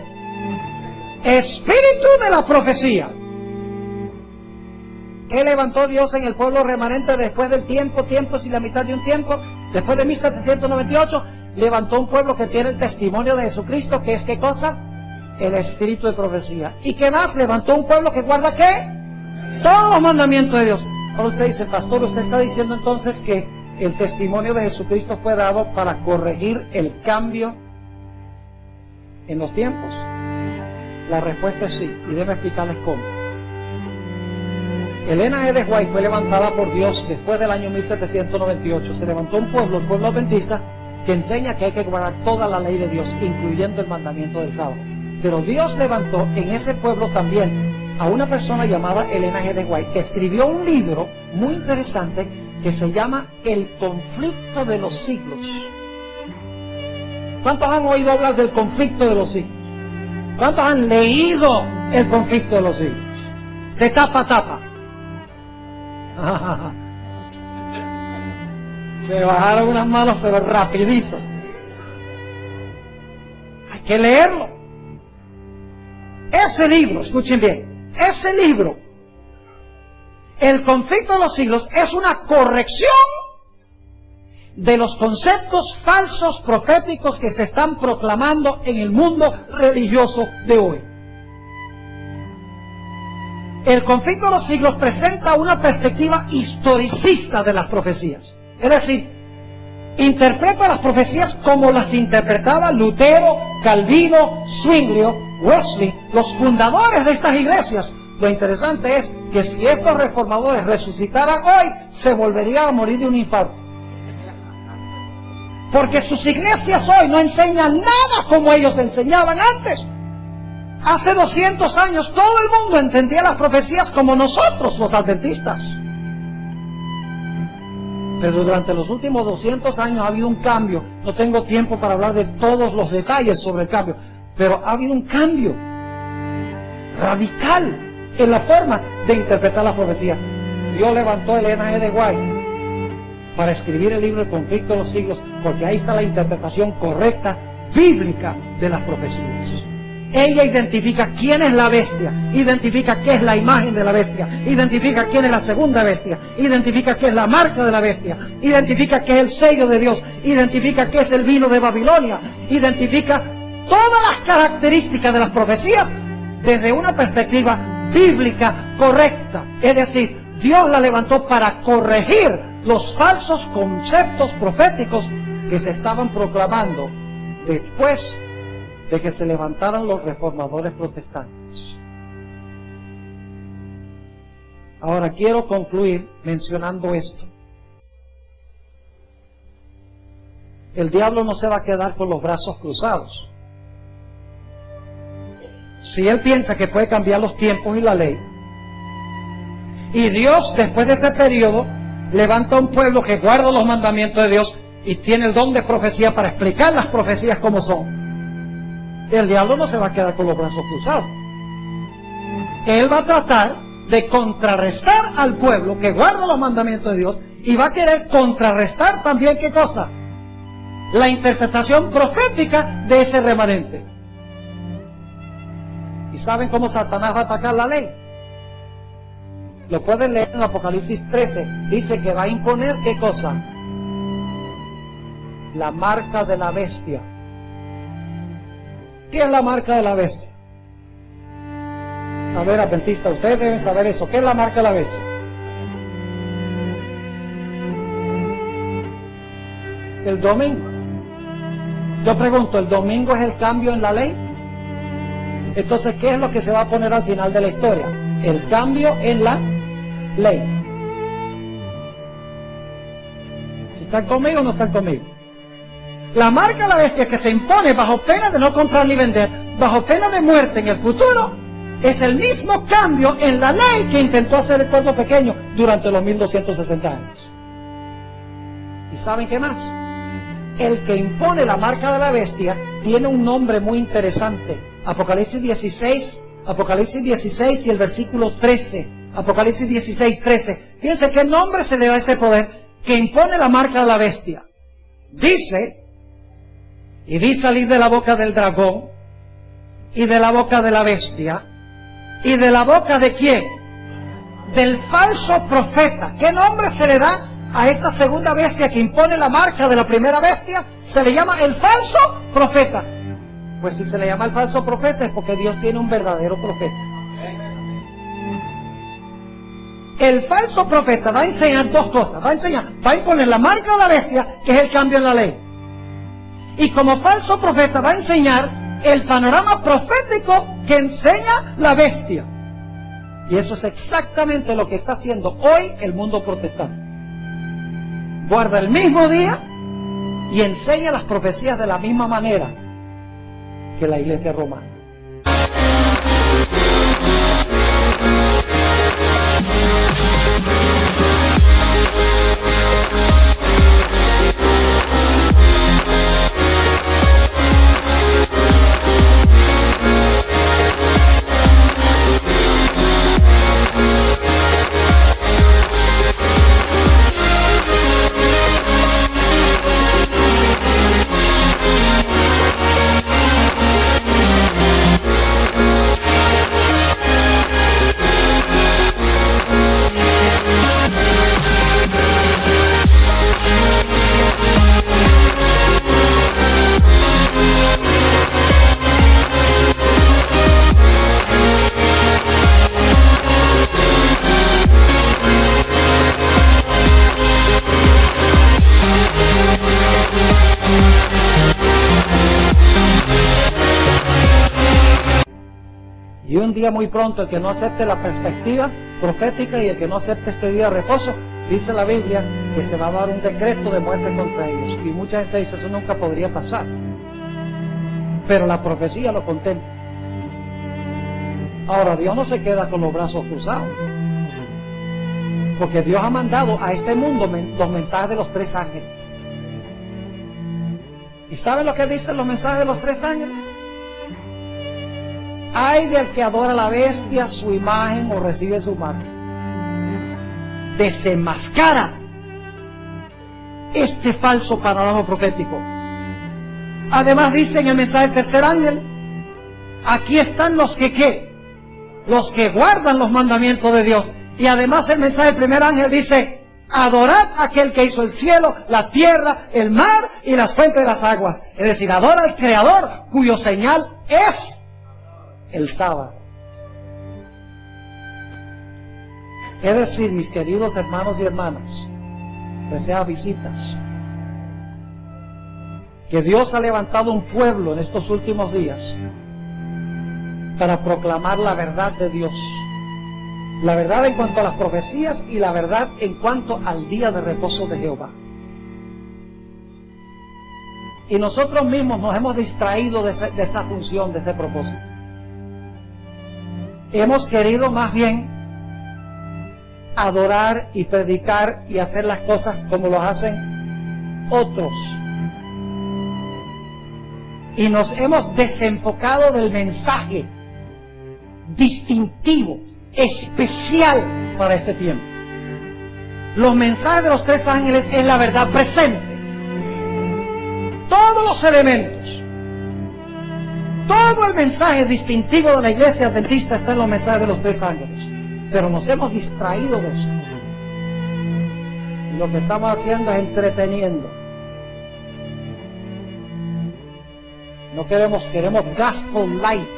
espíritu de la profecía. ¿Qué levantó Dios en el pueblo remanente después del tiempos y la mitad de un tiempo? Después de 1798, levantó un pueblo que tiene el testimonio de Jesucristo, que es ¿qué cosa? El espíritu de profecía. ¿Y qué más? Levantó un pueblo que guarda ¿qué? Todos los mandamientos de Dios. Ahora usted dice: pastor, usted está diciendo entonces que el testimonio de Jesucristo fue dado para corregir el cambio en los tiempos. La respuesta es sí, y déjeme explicarles cómo. Elena G. de White fue levantada por Dios después del año 1798. Se levantó un pueblo, el pueblo adventista, que enseña que hay que guardar toda la ley de Dios, incluyendo el mandamiento del sábado. Pero Dios levantó en ese pueblo también a una persona llamada Elena G. de White, que escribió un libro muy interesante que se llama El conflicto de los siglos. ¿Cuántos han oído hablar del conflicto de los siglos? ¿Cuántos han leído el conflicto de los siglos? De tapa a tapa. Se bajaron unas manos, pero rapidito. Hay que leerlo. Ese libro, escuchen bien, ese libro, El conflicto de los siglos, es una corrección de los conceptos falsos proféticos que se están proclamando en el mundo religioso de hoy. El conflicto de los siglos presenta una perspectiva historicista de las profecías. Es decir, interpreta las profecías como las interpretaba Lutero, Calvino, Zwinglio, Wesley, los fundadores de estas iglesias. Lo interesante es que si estos reformadores resucitaran hoy, se volverían a morir de un infarto. Porque sus iglesias hoy no enseñan nada como ellos enseñaban antes. Hace 200 años todo el mundo entendía las profecías como nosotros, los adventistas. Pero durante los últimos 200 años ha habido un cambio. No tengo tiempo para hablar de todos los detalles sobre el cambio, pero ha habido un cambio radical en la forma de interpretar las profecías. Dios levantó a Elena G. de White para escribir el libro El conflicto de los siglos, porque ahí está la interpretación correcta, bíblica, de las profecías. Ella identifica quién es la bestia, identifica qué es la imagen de la bestia, identifica quién es la segunda bestia, identifica qué es la marca de la bestia, identifica qué es el sello de Dios, identifica qué es el vino de Babilonia, identifica todas las características de las profecías desde una perspectiva bíblica correcta. Es decir, Dios la levantó para corregir los falsos conceptos proféticos que se estaban proclamando después de que se levantaran los reformadores protestantes. Ahora quiero concluir mencionando esto. El diablo no se va a quedar con los brazos cruzados. Si él piensa que puede cambiar los tiempos y la ley, y Dios después de ese periodo levanta un pueblo que guarda los mandamientos de Dios y tiene el don de profecía para explicar las profecías como son, el diablo no se va a quedar con los brazos cruzados. Él va a tratar de contrarrestar al pueblo que guarda los mandamientos de Dios, y va a querer contrarrestar también, ¿qué cosa? La interpretación profética de ese remanente. ¿Y saben cómo Satanás va a atacar la ley? Lo pueden leer en Apocalipsis 13. Dice que va a imponer, ¿qué cosa? La marca de la bestia. ¿Qué es la marca de la bestia? A ver, adventista, ustedes deben saber eso. ¿Qué es la marca de la bestia? El domingo. Yo pregunto, ¿el domingo es el cambio en la ley? Entonces, ¿qué es lo que se va a poner al final de la historia? El cambio en la ley. ¿Si están conmigo o no están conmigo? La marca de la bestia que se impone bajo pena de no comprar ni vender, bajo pena de muerte en el futuro, es el mismo cambio en la ley que intentó hacer el pueblo pequeño durante los 1260 años. ¿Y saben qué más? El que impone la marca de la bestia tiene un nombre muy interesante. Apocalipsis 16 y el versículo 13. Apocalipsis 16, 13. Fíjense qué nombre se le da a este poder que impone la marca de la bestia. Dice, y vi salir de la boca del dragón, y de la boca de la bestia, y de la boca de quién? Del falso profeta. ¿Qué nombre se le da a esta segunda bestia que impone la marca de la primera bestia? Se le llama el falso profeta. Pues si se le llama el falso profeta es porque Dios tiene un verdadero profeta. El falso profeta va a enseñar dos cosas. Va a imponer la marca de la bestia, que es el cambio en la ley. Y como falso profeta va a enseñar el panorama profético que enseña la bestia. Y eso es exactamente lo que está haciendo hoy el mundo protestante. Guarda el mismo día y enseña las profecías de la misma manera que la iglesia romana. Y un día muy pronto, el que no acepte la perspectiva profética y el que no acepte este día de reposo, dice la Biblia que se va a dar un decreto de muerte contra ellos. Y mucha gente dice, eso nunca podría pasar. Pero la profecía lo contempla. Ahora, Dios no se queda con los brazos cruzados. Porque Dios ha mandado a este mundo los mensajes de los tres ángeles. ¿Y saben lo que dicen los mensajes de los tres ángeles? Ay del que adora a la bestia, su imagen o recibe su marca. Desenmascara este falso panorama profético. Además dice en el mensaje del tercer ángel, aquí están los que ¿qué? Los que guardan los mandamientos de Dios. Y además el mensaje del primer ángel dice, adorad a aquel que hizo el cielo, la tierra, el mar y las fuentes de las aguas. Es decir, adora al Creador, cuyo señal es el sábado. Es decir, mis queridos hermanos y hermanas, deseadas visitas, que Dios ha levantado un pueblo en estos últimos días para proclamar la verdad de Dios. La verdad en cuanto a las profecías y la verdad en cuanto al día de reposo de Jehová. Y nosotros mismos nos hemos distraído de esa función, de ese propósito. Hemos querido más bien adorar y predicar y hacer las cosas como lo hacen otros. Y nos hemos desenfocado del mensaje distintivo, especial para este tiempo. Los mensajes de los tres ángeles es la verdad presente. Todos los elementos, todo el mensaje distintivo de la iglesia adventista está en los mensajes de los tres ángeles. Pero nos hemos distraído de eso. Y lo que estamos haciendo es entreteniendo. No queremos gospel light.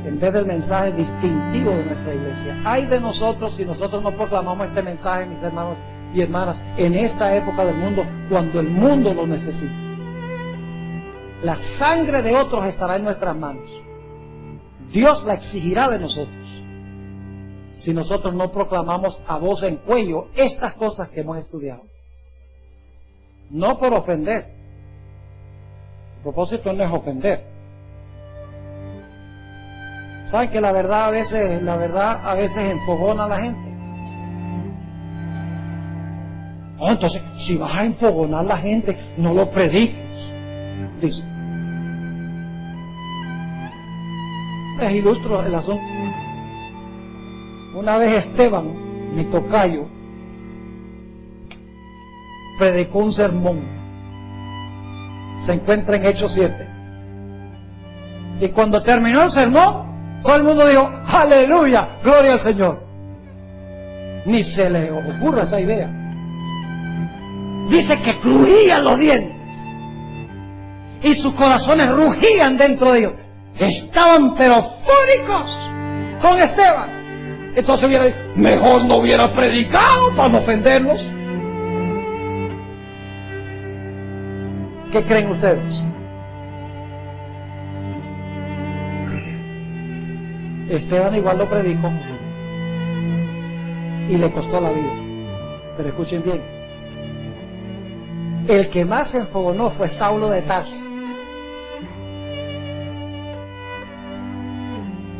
En vez del mensaje distintivo de nuestra iglesia. Ay de nosotros si nosotros no proclamamos este mensaje, mis hermanos y hermanas, en esta época del mundo, cuando el mundo lo necesita. La sangre de otros estará en nuestras manos. Dios la exigirá de nosotros. si nosotros no proclamamos a voz en cuello estas cosas que hemos estudiado. No por ofender. El propósito no es ofender. ¿Saben que la verdad a veces enfogona a la gente? Oh, entonces, si vas a enfogonar a la gente, no lo prediques, dice. Les ilustro el asunto. Una vez Esteban, mi tocayo, predicó un sermón. Se encuentra en Hechos 7. Y cuando terminó el sermón, todo el mundo dijo, aleluya, gloria al Señor. Ni se le ocurre esa idea. Dice que crujían los dientes y sus corazones rugían dentro de ellos. Estaban pero fúricos con Esteban. Entonces hubiera dicho, mejor no hubiera predicado para no ofenderlos. ¿Qué creen ustedes? Esteban igual lo predicó y le costó la vida. Pero escuchen bien, el que más se enfogonó fue Saulo de Tarso.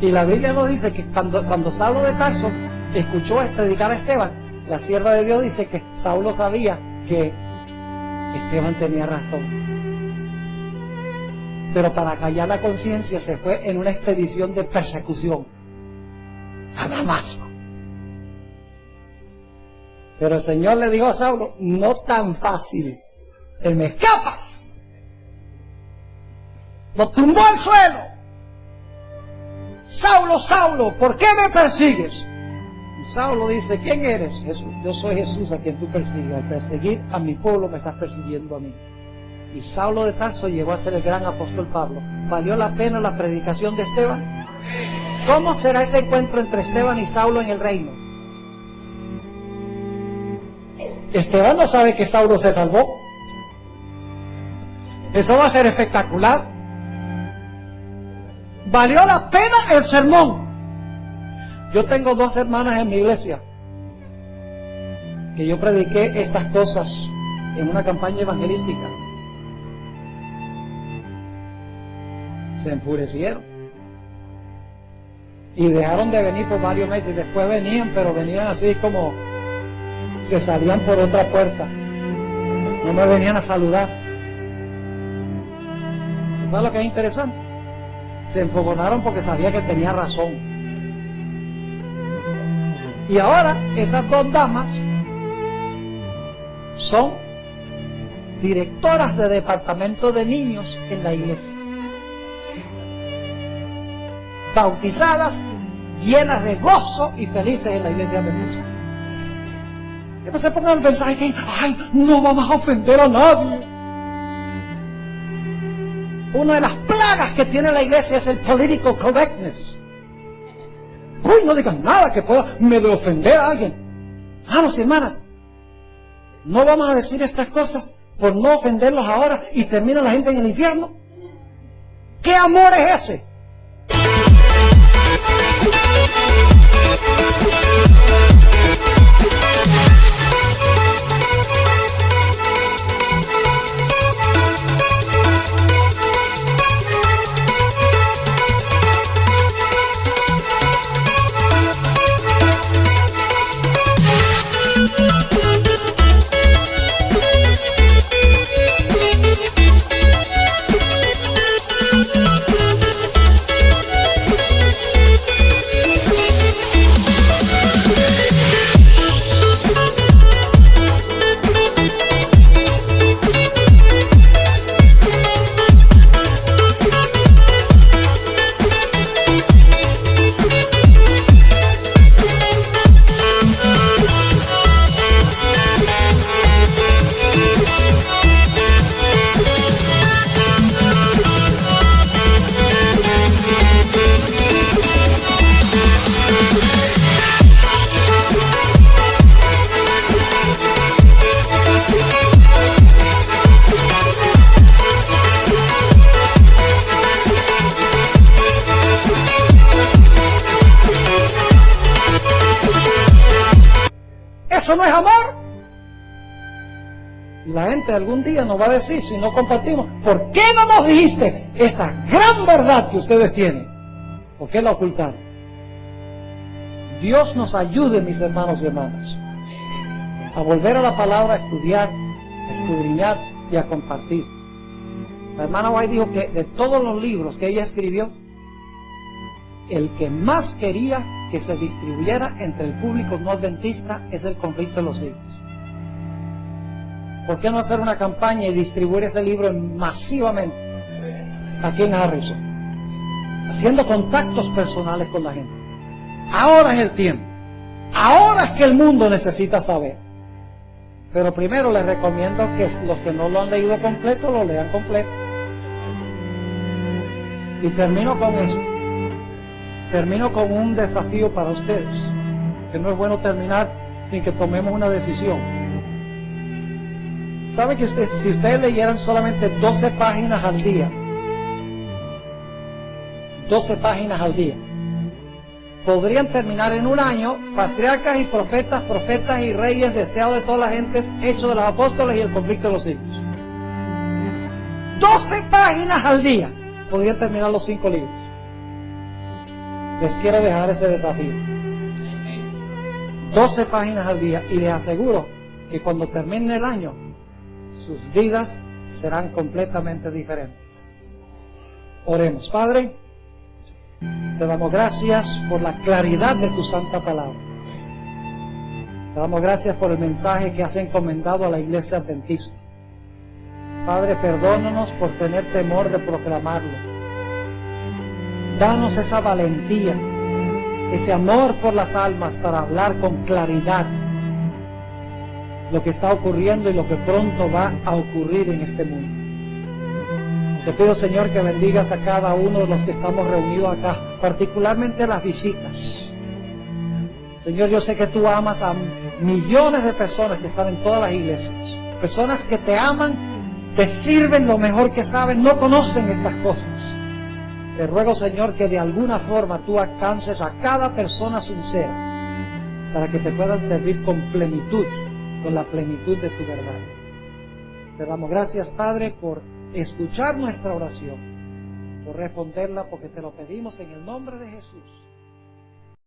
Y la Biblia nos dice que cuando Saulo de Tarso escuchó predicar a Esteban, la sierva de Dios dice que Saulo sabía que Esteban tenía razón. Pero para callar la conciencia se fue en una expedición de persecución a Damasco. Pero el Señor le dijo a Saulo, no tan fácil, te me escapas. Lo tumbó al suelo. Saulo, Saulo, ¿por qué me persigues? Y Saulo dice, ¿quién eres? Jesús. Yo soy Jesús a quien tú persigues. Al perseguir a mi pueblo me estás persiguiendo a mí. Y Saulo de Tarso llegó a ser el gran apóstol Pablo. ¿Valió la pena la predicación de Esteban? ¿Cómo será ese encuentro entre Esteban y Saulo en el reino? Esteban no sabe que Saulo se salvó. Eso va a ser espectacular. ¿Valió la pena el sermón? Yo tengo 2 hermanas en mi iglesia que yo prediqué estas cosas en una campaña evangelística. Se enfurecieron y dejaron de venir por varios meses. Después venían, pero venían así como se salían por otra puerta, no me venían a saludar. ¿Sabes lo que es interesante? Se enfogonaron porque sabía que tenía razón. Y ahora esas 2 damas son directoras de departamento de niños en la iglesia, bautizadas, llenas de gozo y felices en la iglesia de muchos. Después se pongan a pensar que, ay, no vamos a ofender a nadie. Una de las plagas que tiene la iglesia es el political correctness. Uy, no digan nada que pueda medio ofender a alguien. Hermanos y hermanas, no vamos a decir estas cosas por no ofenderlos ahora y termina la gente en el infierno. ¿Qué amor es ese? eso no es amor. Y la gente algún día nos va a decir, si no compartimos, ¿por qué no nos dijiste esta gran verdad que ustedes tienen? ¿Por qué la ocultaron? Dios nos ayude, mis hermanos y hermanas, a volver a la palabra, a estudiar, a escudriñar y a compartir. La hermana White dijo que de todos los libros que ella escribió, el que más quería que se distribuyera entre el público no adventista es El conflicto de los siglos. ¿Por qué no hacer una campaña y distribuir ese libro masivamente aquí en Harrison? Haciendo contactos personales con la gente. Ahora es el tiempo. Ahora es que el mundo necesita saber. Pero primero les recomiendo que los que no lo han leído completo, lo lean completo. Y termino con esto. Termino con un desafío para ustedes. Que no es bueno terminar sin que tomemos una decisión. ¿Sabe que si ustedes leyeran solamente 12 páginas al día, 12 páginas al día, podrían terminar en un año Patriarcas y Profetas, Profetas y Reyes, Deseados de todas las gentes, Hechos de los Apóstoles y El conflicto de los siglos? 12 páginas al día podrían terminar los 5 libros. Les quiero dejar ese desafío. 12 páginas al día, y les aseguro que cuando termine el año sus vidas serán completamente diferentes. Oremos. Padre, te damos gracias por la claridad de tu santa palabra. Te damos gracias por el mensaje que has encomendado a la iglesia adventista. Padre, perdónanos por tener temor de proclamarlo. Danos esa valentía, ese amor por las almas para hablar con claridad lo que está ocurriendo y lo que pronto va a ocurrir en este mundo. Te pido, Señor, que bendigas a cada uno de los que estamos reunidos acá, particularmente las visitas. Señor, yo sé que tú amas a millones de personas que están en todas las iglesias, personas que te aman, te sirven lo mejor que saben, no conocen estas cosas. Te ruego, Señor, que de alguna forma tú alcances a cada persona sincera para que te puedan servir con plenitud, con la plenitud de tu verdad. Te damos gracias, Padre, por escuchar nuestra oración, por responderla, porque te lo pedimos en el nombre de Jesús.